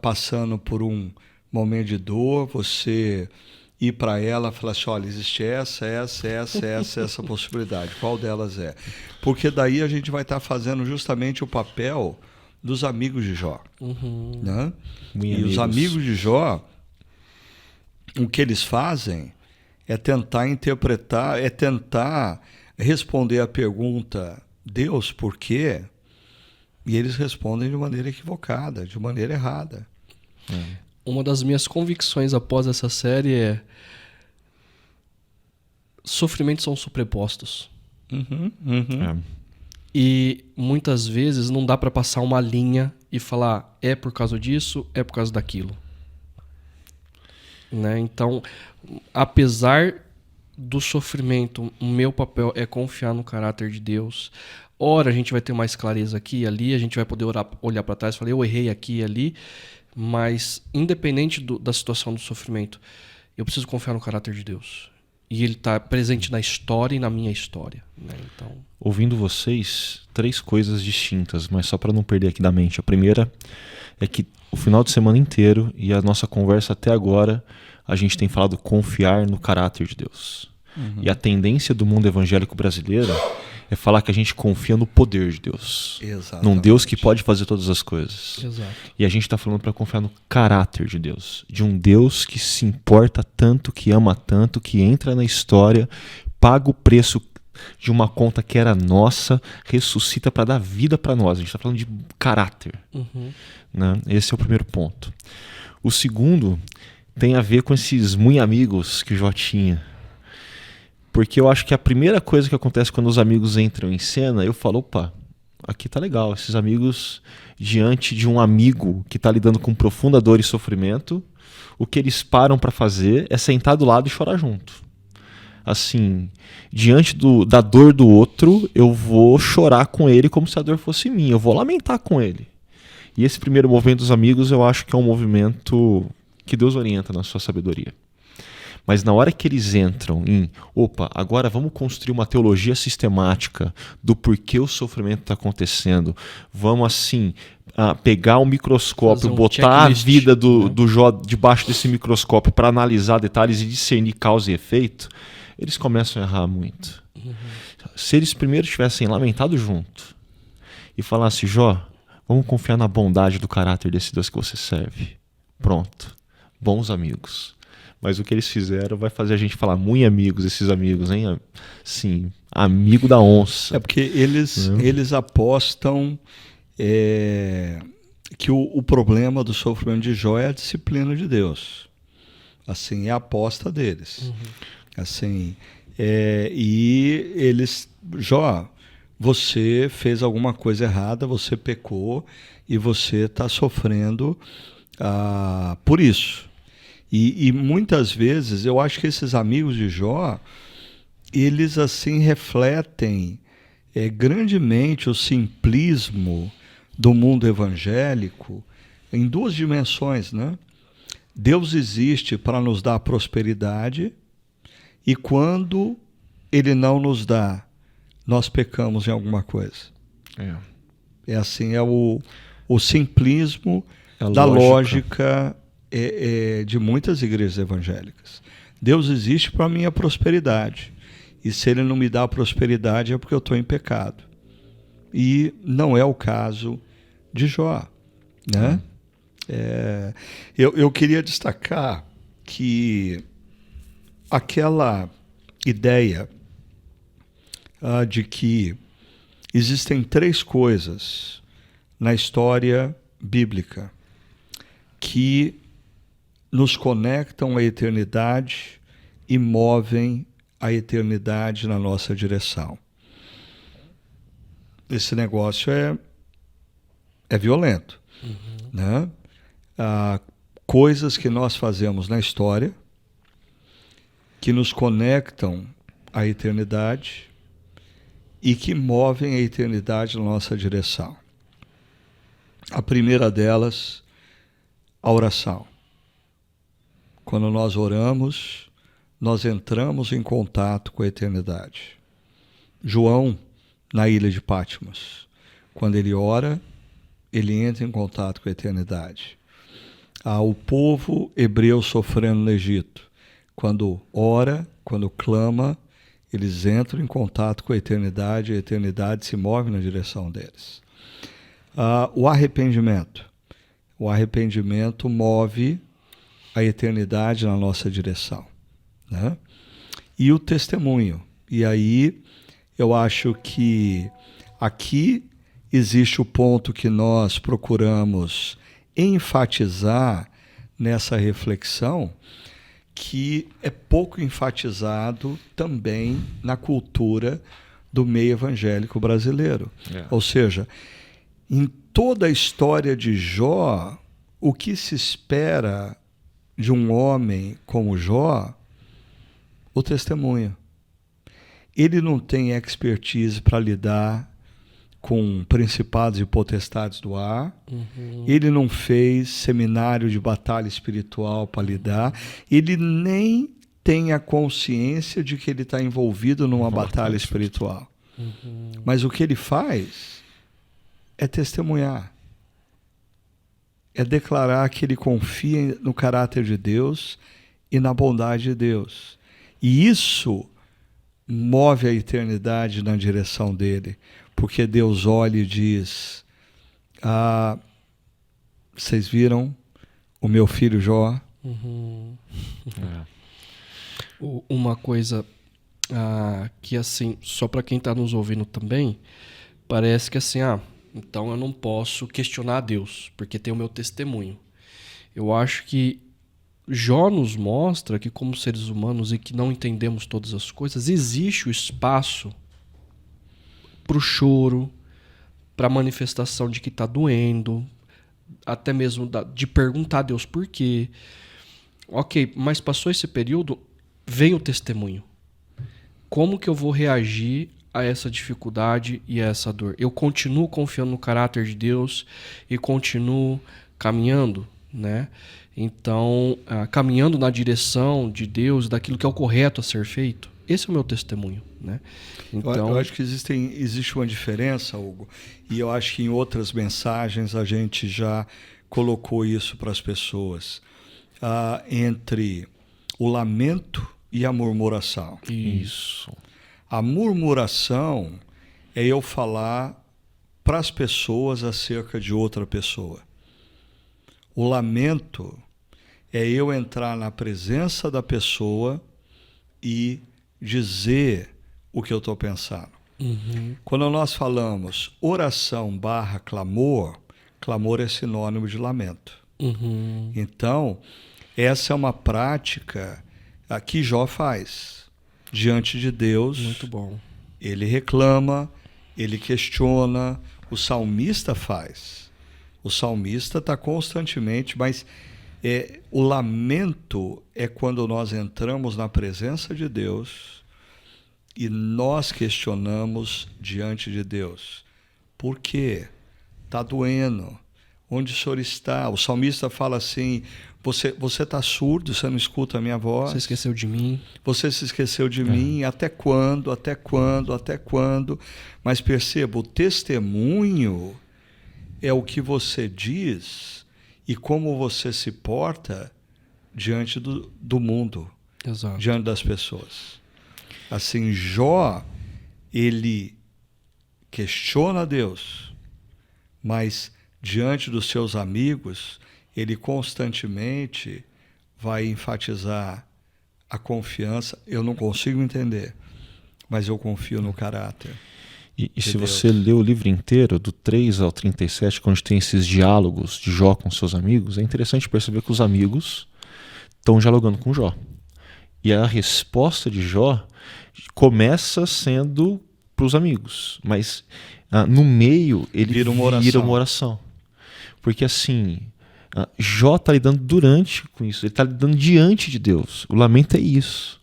passando por um momento de dor, você ir para ela e falar assim, olha, existe essa possibilidade, qual delas é? Porque daí a gente vai estar fazendo justamente o papel dos amigos de Jó. Né? Os amigos de Jó, o que eles fazem é tentar interpretar, é tentar responder a pergunta, Deus, por quê? E eles respondem de maneira equivocada, de maneira errada. Uma das minhas convicções após essa série é sofrimentos são sobrepostos. E muitas vezes não dá para passar uma linha e falar é por causa disso, é por causa daquilo. Né? Então, apesar do sofrimento, o meu papel é confiar no caráter de Deus. Ora, a gente vai ter mais clareza aqui e ali, a gente vai poder olhar para trás e falar, eu errei aqui e ali, mas independente da situação do sofrimento, eu preciso confiar no caráter de Deus. E ele está presente na história e na minha história. Né? Então... Ouvindo vocês, 3 coisas distintas, mas só para não perder aqui da mente. A primeira é que o final de semana inteiro e a nossa conversa até agora, a gente tem falado confiar no caráter de Deus. E a tendência do mundo evangélico brasileiro é falar que a gente confia no poder de Deus. Exatamente. Num Deus que pode fazer todas as coisas. Exato. E a gente está falando para confiar no caráter de Deus. De um Deus que se importa tanto, que ama tanto, que entra na história, paga o preço de uma conta que era nossa, ressuscita para dar vida para nós. A gente está falando de caráter. Né? Esse é o primeiro ponto. O segundo tem a ver com esses muito amigos que o Jó tinha. Porque eu acho que a primeira coisa que acontece quando os amigos entram em cena, eu falo, opa, aqui tá legal. Esses amigos, diante de um amigo que está lidando com profunda dor e sofrimento, o que eles param para fazer é sentar do lado e chorar junto. assim, diante da dor do outro, eu vou chorar com ele como se a dor fosse minha. Eu vou lamentar com ele. E esse primeiro movimento dos amigos, eu acho que é um movimento que Deus orienta na sua sabedoria. Mas na hora que eles entram em, opa, agora vamos construir uma teologia sistemática do porquê o sofrimento está acontecendo, vamos assim pegar um microscópio, botar a vida do Jó debaixo desse microscópio para analisar detalhes e discernir causa e efeito, eles começam a errar muito. Se eles primeiro tivessem lamentado junto e falassem, Jó, vamos confiar na bondade do caráter desse Deus que você serve. Pronto. Bons amigos. Mas o que eles fizeram vai fazer a gente falar muito amigos, esses amigos, hein? Sim, amigo da onça. É porque eles apostam que o problema do sofrimento de Jó é a disciplina de Deus. Assim, é a aposta deles. Assim, e eles... Jó, você fez alguma coisa errada, você pecou e você está sofrendo por isso. E muitas vezes eu acho que esses amigos de Jó, eles assim refletem grandemente o simplismo do mundo evangélico em duas dimensões, né? Deus existe para nos dar prosperidade e quando Ele não nos dá, nós pecamos em alguma coisa. É assim, é o simplismo da lógica de muitas igrejas evangélicas. Deus existe para a minha prosperidade. E se Ele não me dá a prosperidade é porque eu estou em pecado. E não é o caso de Jó, né? Eu queria destacar que aquela ideia de que existem três coisas na história bíblica que nos conectam à eternidade e movem a eternidade na nossa direção. Esse negócio é violento, né? Coisas que nós fazemos na história que nos conectam à eternidade e que movem a eternidade na nossa direção. A primeira delas, a oração. Quando nós oramos, nós entramos em contato com a eternidade. João, na ilha de Patmos, quando ele ora, ele entra em contato com a eternidade. O povo hebreu sofrendo no Egito, quando ora, quando clama, eles entram em contato com a eternidade se move na direção deles. O arrependimento. O arrependimento move a eternidade na nossa direção, né? E o testemunho. E aí eu acho que aqui existe o ponto que nós procuramos enfatizar nessa reflexão, que é pouco enfatizado também na cultura do meio evangélico brasileiro. Ou seja, em toda a história de Jó, o que se espera de um homem como Jó? O testemunho. Ele não tem expertise para lidar com principados e potestades do ar. Ele não fez seminário de batalha espiritual para lidar. Ele nem tem a consciência de que ele está envolvido numa batalha espiritual. Mas o que ele faz é testemunhar. É declarar que ele confia no caráter de Deus e na bondade de Deus. E isso move a eternidade na direção dele, porque Deus olha e diz: vocês viram o meu filho Jó? Uma coisa que, assim, só para quem está nos ouvindo também, parece que assim, então eu não posso questionar a Deus, porque tem o meu testemunho. Eu acho que Jó nos mostra que, como seres humanos e que não entendemos todas as coisas, existe o espaço para o choro, para a manifestação de que está doendo, até mesmo de perguntar a Deus por quê. Ok, mas passou esse período, vem o testemunho. como que eu vou reagir a essa dificuldade e a essa dor? Eu continuo confiando no caráter de Deus e continuo caminhando, né? Então, caminhando na direção de Deus, daquilo que é o correto a ser feito. Esse é o meu testemunho, né? Então, eu acho que existe uma diferença, Hugo, e eu acho que em outras mensagens a gente já colocou isso para as pessoas, entre o lamento e a murmuração. isso. A murmuração é eu falar para as pessoas acerca de outra pessoa. O lamento é eu entrar na presença da pessoa e dizer o que eu estou pensando. Uhum. Quando nós falamos oração / clamor, clamor é sinônimo de lamento. Uhum. Então, essa é uma prática que Jó faz diante de Deus. Muito bom. Ele reclama, ele questiona, o salmista faz. O salmista está constantemente, mas o lamento é quando nós entramos na presença de Deus e nós questionamos diante de Deus. Por quê? Está doendo. Onde o Senhor está? O salmista fala assim, você está surdo, você não escuta a minha voz? Você esqueceu de mim? Você se esqueceu de mim? Até quando? Até quando? Até quando? Mas perceba, o testemunho é o que você diz e como você se porta diante do mundo, Exato. diante das pessoas. Assim, Jó, ele questiona Deus, mas diante dos seus amigos, ele constantemente vai enfatizar a confiança. Eu não consigo entender, mas eu confio no caráter. E se você ler o livro inteiro, do 3 ao 37, quando tem esses diálogos de Jó com seus amigos, é interessante perceber que os amigos estão dialogando com Jó. E a resposta de Jó começa sendo para os amigos, mas no meio ele vira uma oração. Porque assim, Jó está lidando com isso, ele está lidando diante de Deus. O lamento é isso.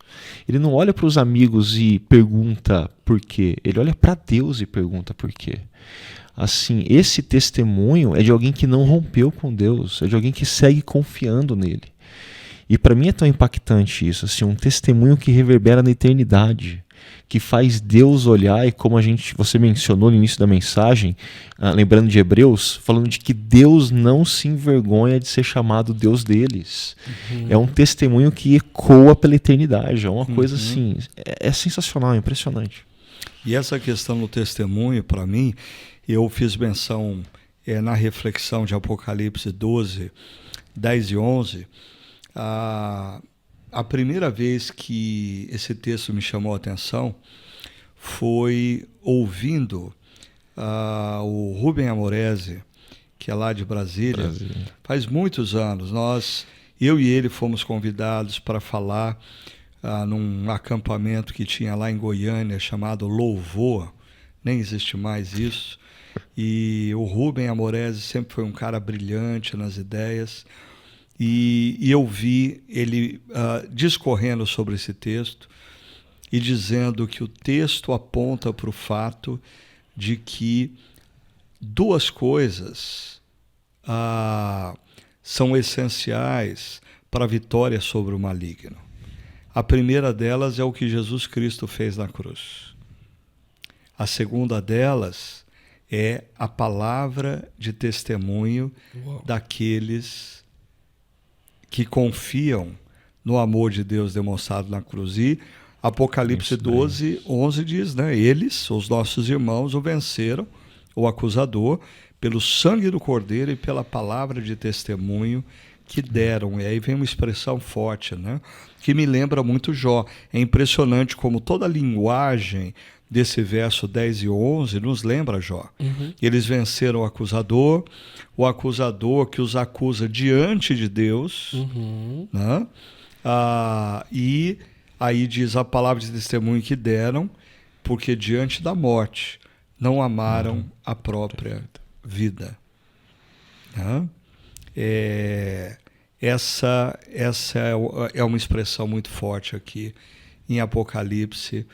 Ele não olha para os amigos e pergunta por quê. Ele olha para Deus e pergunta por quê. Assim, esse testemunho é de alguém que não rompeu com Deus, é de alguém que segue confiando nele. E para mim é tão impactante isso, assim, um testemunho que reverbera na eternidade, que faz Deus olhar, e como você mencionou no início da mensagem, lembrando de Hebreus, falando de que Deus não se envergonha de ser chamado Deus deles. Uhum. É um testemunho que ecoa pela eternidade, é uma coisa assim, é sensacional, é impressionante. E essa questão do testemunho, para mim, eu fiz menção na reflexão de Apocalipse 12, 10 e 11, a primeira vez que esse texto me chamou a atenção foi ouvindo o Rubem Amorese, que é lá de Brasília. Faz muitos anos. Eu e ele fomos convidados para falar num acampamento que tinha lá em Goiânia, chamado Louvor. Nem existe mais isso. E o Rubem Amorese sempre foi um cara brilhante nas ideias. E eu vi ele discorrendo sobre esse texto e dizendo que o texto aponta para o fato de que duas coisas são essenciais para a vitória sobre o maligno. A primeira delas é o que Jesus Cristo fez na cruz. A segunda delas é a palavra de testemunho daqueles que confiam no amor de Deus demonstrado na cruz. E Apocalipse 12, 11 diz, né? Eles, os nossos irmãos, o venceram, o acusador, pelo sangue do Cordeiro e pela palavra de testemunho que deram. E aí vem uma expressão forte, né? Que me lembra muito Jó. É impressionante como toda a linguagem desse verso 10 e 11 nos lembra Jó. Uhum. Eles venceram o acusador que os acusa diante de Deus, né? E aí diz a palavra de testemunho que deram, porque diante da morte não amaram a própria vida. Né? Essa é uma expressão muito forte aqui em Apocalipse,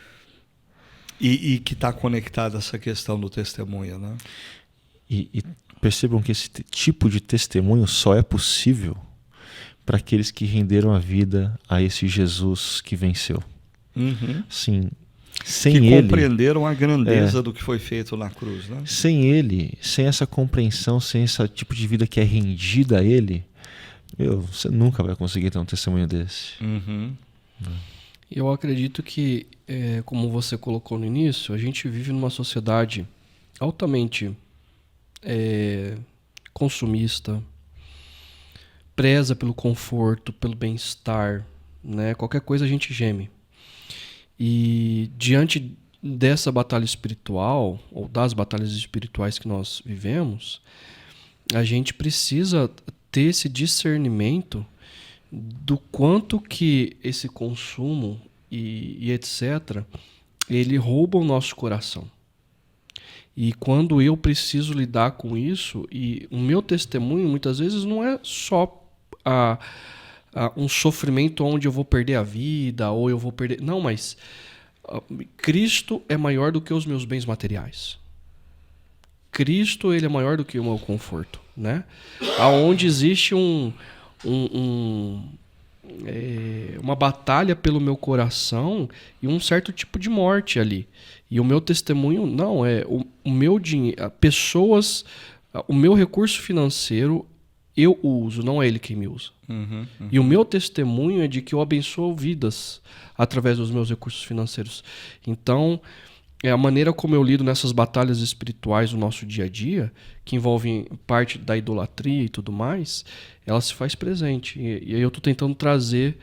E que está conectada a essa questão do testemunho, né? E percebam que esse tipo de testemunho só é possível para aqueles que renderam a vida a esse Jesus que venceu. Uhum. Sim, sem que ele, compreenderam a grandeza do que foi feito na cruz, né? Sem ele, sem essa compreensão, sem esse tipo de vida que é rendida a ele, você nunca vai conseguir ter um testemunho desse. Uhum. Eu acredito que, como você colocou no início, a gente vive numa sociedade altamente consumista, preza pelo conforto, pelo bem-estar, né? Qualquer coisa a gente geme. E diante dessa batalha espiritual, ou das batalhas espirituais que nós vivemos, a gente precisa ter esse discernimento do quanto que esse consumo e etc., ele rouba o nosso coração. E quando eu preciso lidar com isso, e o meu testemunho muitas vezes não é só um sofrimento onde eu vou perder a vida, ou eu vou perder... Não, mas Cristo é maior do que os meus bens materiais. Cristo, ele é maior do que o meu conforto, né? Aonde existe uma batalha pelo meu coração e um certo tipo de morte ali. E o meu testemunho não é o meu dinheiro, pessoas, o meu recurso financeiro eu uso, não é ele quem me usa. Uhum. E o meu testemunho é de que eu abençoo vidas através dos meus recursos financeiros. Então, a maneira como eu lido nessas batalhas espirituais no nosso dia a dia, que envolvem parte da idolatria e tudo mais, ela se faz presente. E aí eu estou tentando trazer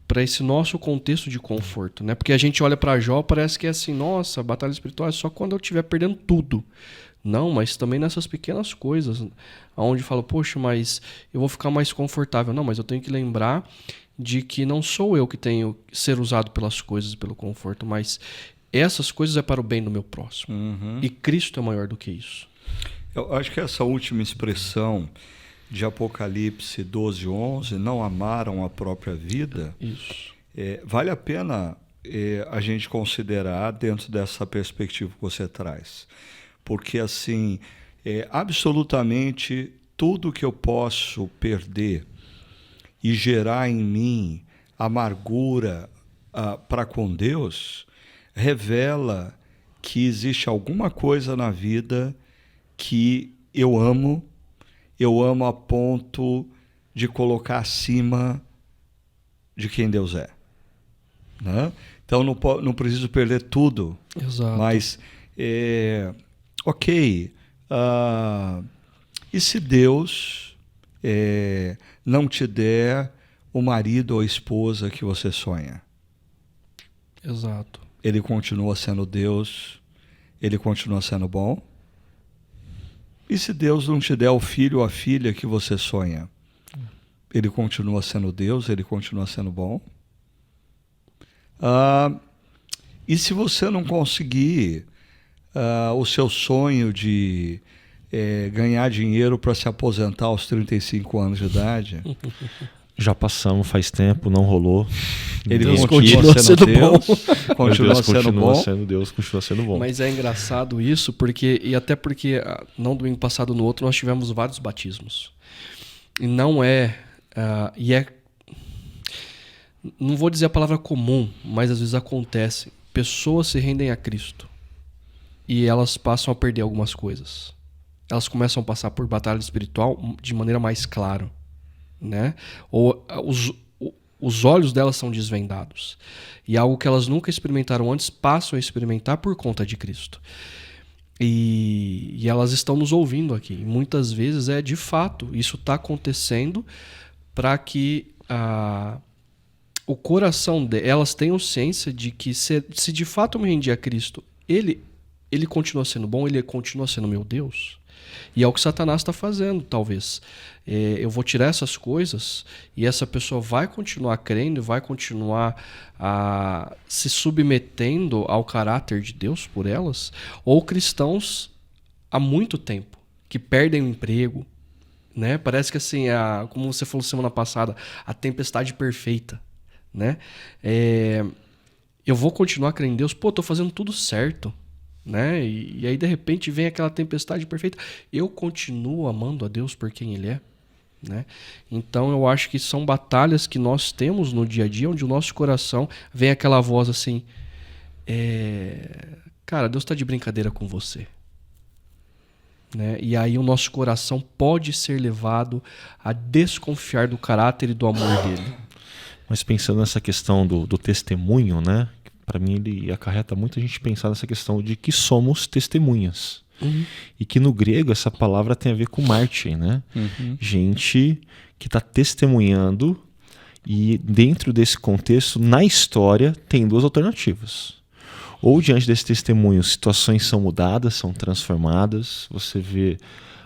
para esse nosso contexto de conforto, né? Porque a gente olha para Jó, parece que é assim, nossa, batalha espiritual é só quando eu estiver perdendo tudo. Não, mas também nessas pequenas coisas, onde fala, poxa, mas eu vou ficar mais confortável. Não, mas eu tenho que lembrar de que não sou eu que tenho que ser usado pelas coisas e pelo conforto, mas essas coisas é para o bem do meu próximo. Uhum. E Cristo é maior do que isso. Eu acho que essa última expressão de Apocalipse 12:11, não amaram a própria vida, Isso. Vale a pena a gente considerar dentro dessa perspectiva que você traz. Porque, assim, absolutamente tudo que eu posso perder e gerar em mim amargura para com Deus, revela que existe alguma coisa na vida que eu amo a ponto de colocar acima de quem Deus é. Né? Então não preciso perder tudo. Exato. Mas, ok, e se Deus não te der o marido ou a esposa que você sonha? Exato. Ele continua sendo Deus, ele continua sendo bom? E se Deus não te der o filho ou a filha que você sonha? Ele continua sendo Deus, ele continua sendo bom? E se você não conseguir o seu sonho de ganhar dinheiro para se aposentar aos 35 anos de idade? Já passamos, faz tempo, não rolou. Ele Deus continua sendo Deus, Continua sendo Deus continua sendo bom. Mas é engraçado isso, e até porque, não domingo passado no outro, nós tivemos vários batismos. E não não vou dizer a palavra comum, mas às vezes acontece. Pessoas se rendem a Cristo e elas passam a perder algumas coisas. Elas começam a passar por batalha espiritual de maneira mais clara, né? Ou os olhos delas são desvendados. E algo que elas nunca experimentaram antes passam a experimentar por conta de Cristo. E elas estão nos ouvindo aqui. E muitas vezes de fato, isso está acontecendo para que o coração delas tenham ciência de que se de fato eu me rendi a Cristo, ele continua sendo bom, ele continua sendo meu Deus. E é o que Satanás está fazendo, talvez. Eu vou tirar essas coisas e essa pessoa vai continuar crendo, vai continuar se submetendo ao caráter de Deus por elas, ou cristãos há muito tempo, que perdem o emprego, né? Parece que assim, como você falou semana passada, a tempestade perfeita, né? eu vou continuar crendo em Deus, pô, tô fazendo tudo certo, né? E aí, de repente, vem aquela tempestade perfeita. Eu continuo amando a Deus por quem Ele é, né? Então, eu acho que são batalhas que nós temos no dia a dia, onde o nosso coração vem aquela voz assim, cara, Deus tá de brincadeira com você. Né? E aí o nosso coração pode ser levado a desconfiar do caráter e do amor dele. Mas pensando nessa questão do testemunho, né? Para mim ele acarreta muito a gente pensar nessa questão de que somos testemunhas. E que no grego essa palavra tem a ver com mártir, né? Gente que está testemunhando, e dentro desse contexto, na história, tem duas alternativas. Ou diante desse testemunho, situações são mudadas, são transformadas, você vê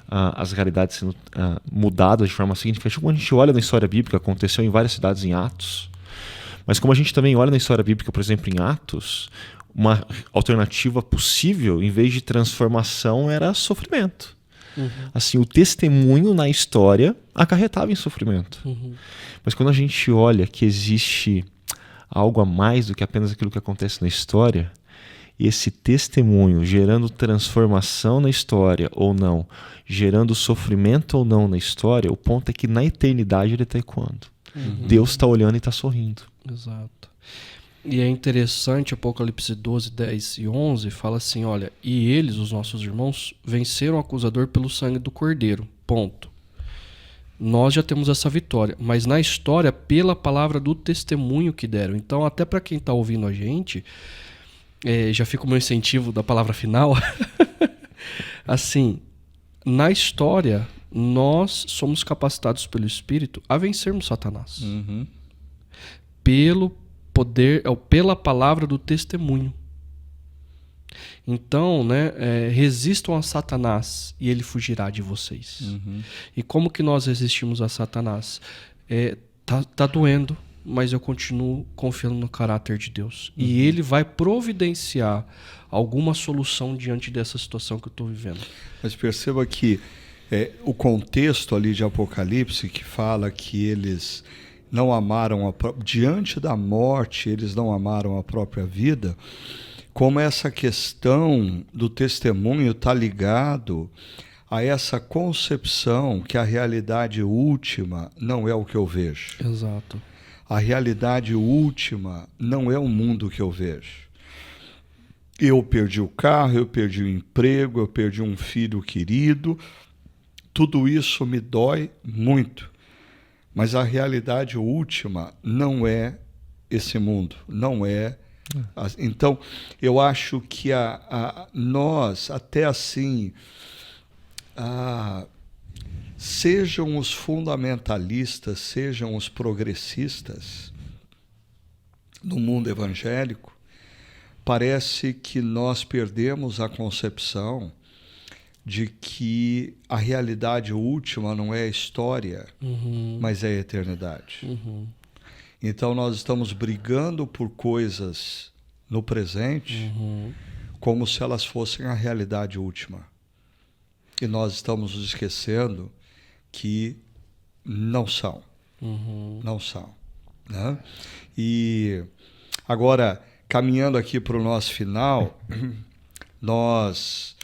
as realidades sendo mudadas de forma significativa. Como a gente olha na história bíblica, aconteceu em várias cidades em Atos, mas como a gente também olha na história bíblica, por exemplo, em Atos, uma alternativa possível, em vez de transformação, era sofrimento. Assim, o testemunho na história acarretava em sofrimento. Mas quando a gente olha que existe algo a mais do que apenas aquilo que acontece na história, e esse testemunho gerando transformação na história ou não, gerando sofrimento ou não na história, o ponto é que na eternidade ele está ecoando. Deus está olhando e está sorrindo. Exato. E é interessante, Apocalipse 12, 10 e 11 fala assim, olha, e eles, os nossos irmãos, venceram o acusador pelo sangue do Cordeiro. Ponto. Nós já temos essa vitória, mas na história, pela palavra do testemunho que deram. Então, até para quem está ouvindo a gente, já fica o meu incentivo da palavra final. Assim, na história, nós somos capacitados pelo Espírito a vencermos Satanás. Pelo poder, pela palavra do testemunho. Então, né, resistam a Satanás e ele fugirá de vocês. E como que nós resistimos a Satanás? Tá doendo, mas eu continuo confiando no caráter de Deus. E ele vai providenciar alguma solução diante dessa situação que eu estou vivendo. Mas perceba que o contexto ali de Apocalipse, que fala que eles não amaram, diante da morte, eles não amaram a própria vida, como essa questão do testemunho está ligado a essa concepção que a realidade última não é o que eu vejo. Exato. A realidade última não é o mundo que eu vejo. Eu perdi o carro, eu perdi o emprego, eu perdi um filho querido. Tudo isso me dói muito. Mas a realidade última não é esse mundo, não é. Então, eu acho que nós, até assim, sejam os fundamentalistas, sejam os progressistas no mundo evangélico, parece que nós perdemos a concepção de que a realidade última não é a história, mas é a eternidade. Então nós estamos brigando por coisas no presente como se elas fossem a realidade última. E nós estamos nos esquecendo que não são. Não são. Né? E agora, caminhando aqui para o nosso final, nós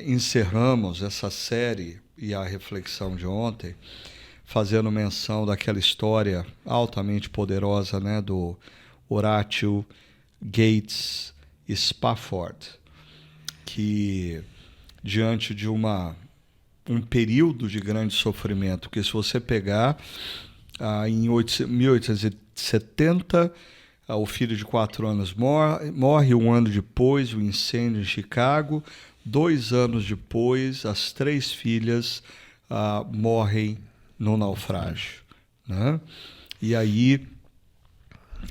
encerramos essa série e a reflexão de ontem fazendo menção daquela história altamente poderosa, né, do Horatio Gates Spafford, que diante de um período de grande sofrimento, que se você pegar em 1870, o filho de 4 anos morre, um ano depois o incêndio em Chicago, 2 anos depois as 3 filhas morrem no naufrágio, né? E aí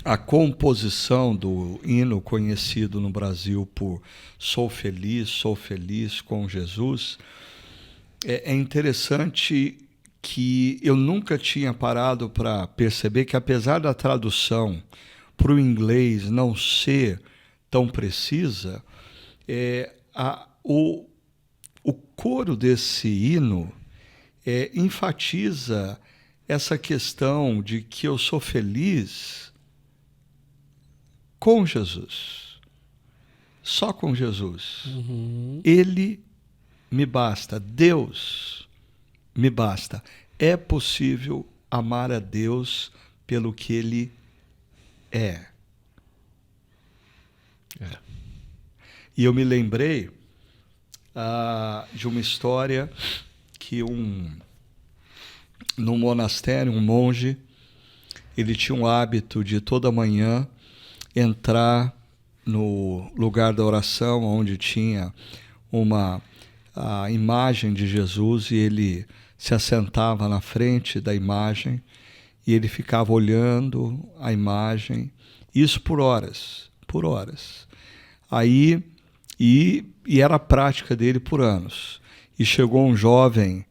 a composição do hino conhecido no Brasil por sou feliz com Jesus, é interessante que eu nunca tinha parado para perceber que, apesar da tradução para o inglês não ser tão precisa, o coro desse hino enfatiza essa questão de que eu sou feliz com Jesus. Só com Jesus. Uhum. Ele me basta. Deus me basta. É possível amar a Deus pelo que Ele é. E eu me lembrei de uma história que num monastério, um monge, ele tinha um hábito de toda manhã entrar no lugar da oração, onde tinha a imagem de Jesus, e ele se assentava na frente da imagem e ele ficava olhando a imagem, isso por horas. Aí, e era a prática dele por anos. E chegou um jovem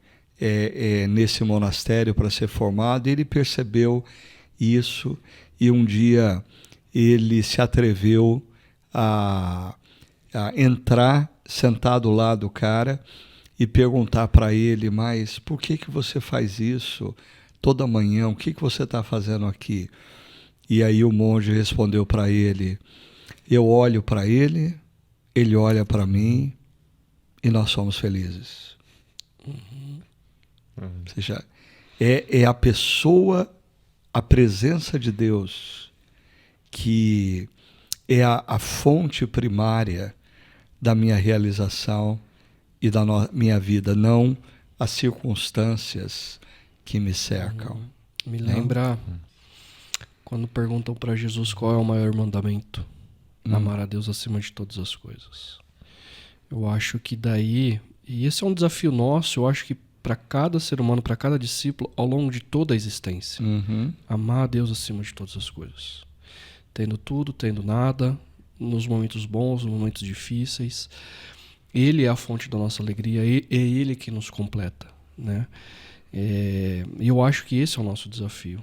nesse monastério para ser formado, e ele percebeu isso, e um dia ele se atreveu a entrar, sentar do lado do cara e perguntar para ele: mas por que você faz isso toda manhã? O que você está fazendo aqui? E aí o monge respondeu para ele: eu olho para ele, ele olha para mim e nós somos felizes. Ou seja, é a pessoa, a presença de Deus, que é a fonte primária da minha realização e da minha vida, não as circunstâncias que me cercam. Me lembra quando perguntam para Jesus qual é o maior mandamento: amar a Deus acima de todas as coisas. Eu acho que daí, e esse é um desafio nosso, eu acho que para cada ser humano, para cada discípulo, ao longo de toda a existência, amar a Deus acima de todas as coisas. Tendo tudo, tendo nada, nos momentos bons, nos momentos difíceis. Ele é a fonte da nossa alegria, é Ele que nos completa, né? E eu acho que esse é o nosso desafio.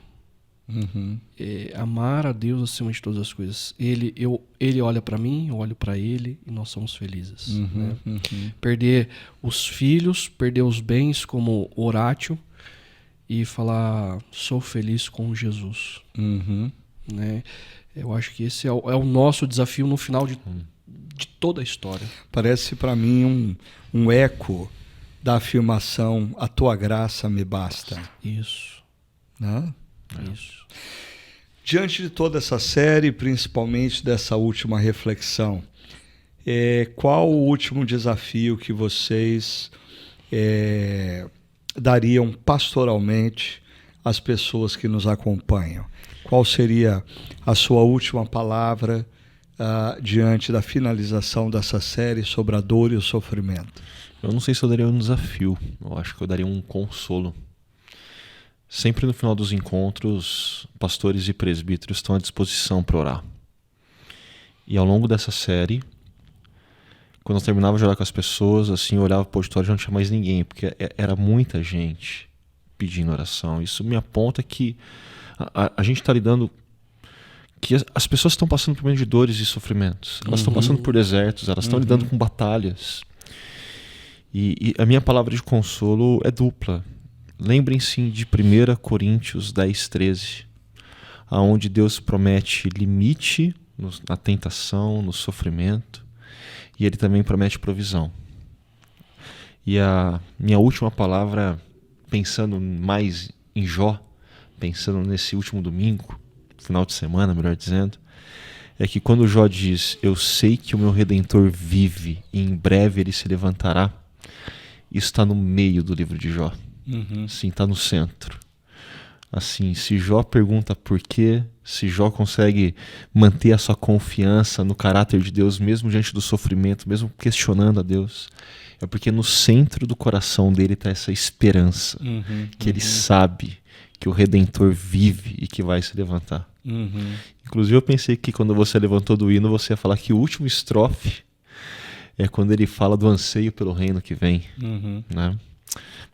Amar a Deus acima de todas as coisas. Ele olha para mim, eu olho para Ele e nós somos felizes. Né? Perder os filhos, perder os bens como Horácio e falar: sou feliz com Jesus. Né? Eu acho que esse é o nosso desafio no final de toda a história. Parece para mim um eco da afirmação: a tua graça me basta. Isso. Né? Isso. Diante de toda essa série, principalmente dessa última reflexão, qual o último desafio que vocês dariam pastoralmente às pessoas que nos acompanham? Qual seria a sua última palavra diante da finalização dessa série sobre a dor e o sofrimento? Eu não sei se eu daria um desafio, eu acho que eu daria um consolo. Sempre no final dos encontros, pastores e presbíteros estão à disposição para orar. E ao longo dessa série, quando eu terminava de orar com as pessoas, assim, eu olhava para o auditório e não tinha mais ninguém, porque era muita gente pedindo oração. Isso me aponta que a gente está lidando, que as pessoas estão passando por meio de dores e sofrimentos. Elas estão passando por desertos, elas estão lidando com batalhas. E a minha palavra de consolo é dupla. Lembrem-se de 1 Coríntios 10:13, aonde Deus promete limite na tentação, no sofrimento, e Ele também promete provisão. E a minha última palavra, pensando mais em Jó, pensando nesse último domingo, final de semana, melhor dizendo, é que quando Jó diz: eu sei que o meu Redentor vive e em breve ele se levantará, isso está no meio do livro de Jó. Sim, está no centro. Assim, se Jó pergunta por quê, se Jó consegue manter a sua confiança no caráter de Deus, mesmo diante do sofrimento, mesmo questionando a Deus, é porque no centro do coração dele está essa esperança, que ele sabe que o Redentor vive e que vai se levantar. Inclusive eu pensei que quando você levantou do hino, você ia falar que o último estrofe é quando ele fala do anseio pelo reino que vem, né?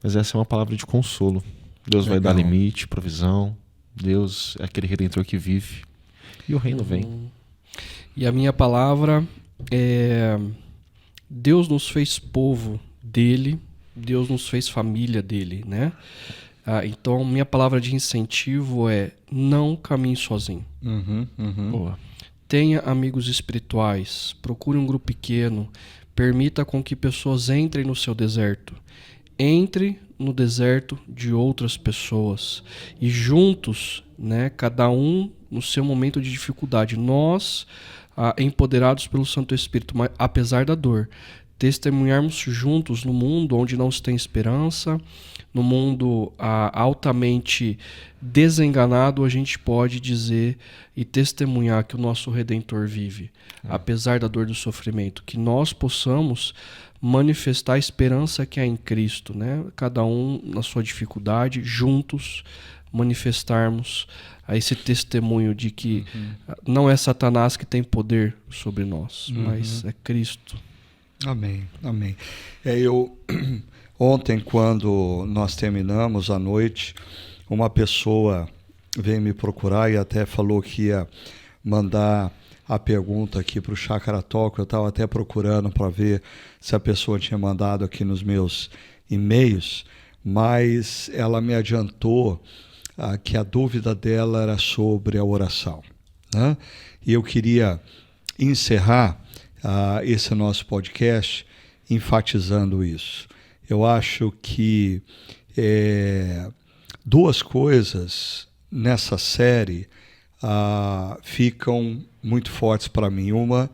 Mas essa é uma palavra de consolo. Deus vai dar limite, provisão. Deus é aquele Redentor que vive. E o reino vem. E a minha palavra é: Deus nos fez povo dele, Deus nos fez família dele, né? Então, minha palavra de incentivo é: não caminhe sozinho. Boa. Tenha amigos espirituais, procure um grupo pequeno, permita com que pessoas entrem no seu deserto. Entre no deserto de outras pessoas e juntos, né, cada um no seu momento de dificuldade, nós, empoderados pelo Santo Espírito, mas, apesar da dor, testemunharmos juntos no mundo onde não se tem esperança, no mundo altamente desenganado, a gente pode dizer e testemunhar que o nosso Redentor vive, apesar da dor do sofrimento, que nós possamos manifestar a esperança que há em Cristo, né? Cada um na sua dificuldade, juntos manifestarmos a esse testemunho de que não é Satanás que tem poder sobre nós, mas é Cristo. Amém, amém. Ontem, quando nós terminamos a noite, uma pessoa veio me procurar e até falou que ia mandar a pergunta aqui para o Chácara Talk. Eu estava até procurando para ver se a pessoa tinha mandado aqui nos meus e-mails, mas ela me adiantou que a dúvida dela era sobre a oração, né? E eu queria encerrar esse nosso podcast enfatizando isso. Eu acho que duas coisas nessa série ficam muito fortes para mim. Uma,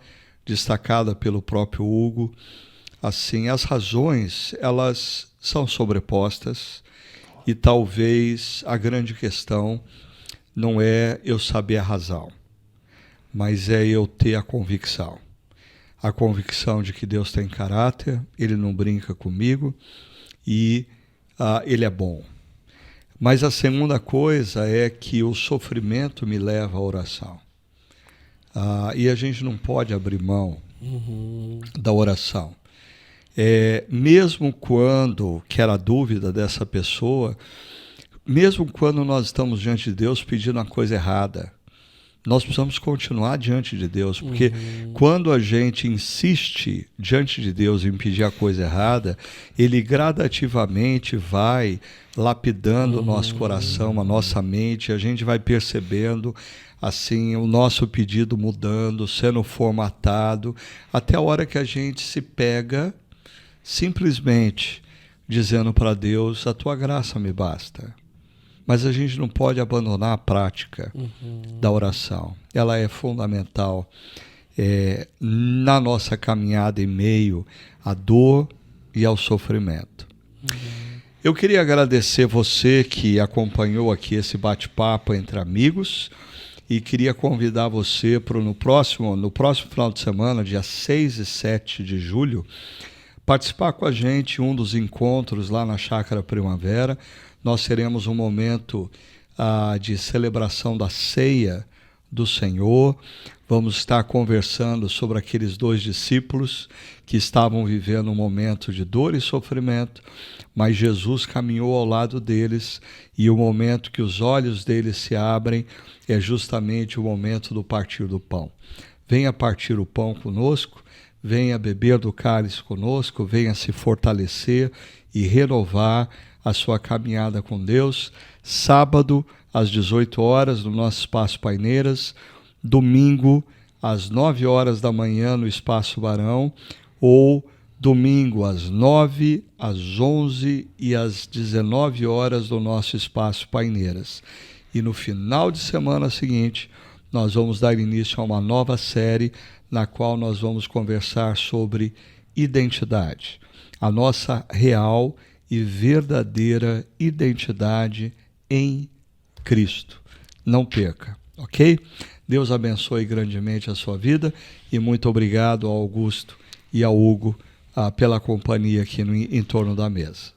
destacada pelo próprio Hugo, assim, as razões, elas são sobrepostas e talvez a grande questão não é eu saber a razão, mas é eu ter a convicção. A convicção de que Deus tem caráter, Ele não brinca comigo e Ele é bom. Mas a segunda coisa é que o sofrimento me leva à oração. E a gente não pode abrir mão da oração. Mesmo quando, que era a dúvida dessa pessoa, mesmo quando nós estamos diante de Deus pedindo a coisa errada, nós precisamos continuar diante de Deus, porque quando a gente insiste diante de Deus em pedir a coisa errada, Ele gradativamente vai lapidando o nosso coração, a nossa mente, a gente vai percebendo assim o nosso pedido mudando, sendo formatado, até a hora que a gente se pega simplesmente dizendo para Deus, a tua graça me basta. Mas a gente não pode abandonar a prática da oração. Ela é fundamental na nossa caminhada em meio à dor e ao sofrimento. Eu queria agradecer você que acompanhou aqui esse bate-papo entre amigos e queria convidar você para no próximo final de semana, dia 6 e 7 de julho, participar com a gente um dos encontros lá na Chácara Primavera. Nós teremos um momento de celebração da ceia do Senhor. Vamos estar conversando sobre aqueles 2 discípulos que estavam vivendo um momento de dor e sofrimento, mas Jesus caminhou ao lado deles e o momento que os olhos deles se abrem é justamente o momento do partir do pão. Venha partir o pão conosco, venha beber do cálice conosco, venha se fortalecer e renovar a sua caminhada com Deus. Sábado, às 18 horas, no nosso Espaço Paineiras. Domingo, às 9 horas da manhã, no Espaço Barão. Ou domingo, às 9, às 11 e às 19 horas, no nosso Espaço Paineiras. E no final de semana seguinte, nós vamos dar início a uma nova série, na qual nós vamos conversar sobre identidade. A nossa real e verdadeira identidade em Cristo. Não perca, ok? Deus abençoe grandemente a sua vida e muito obrigado ao Augusto e ao Hugo pela companhia aqui em torno da mesa.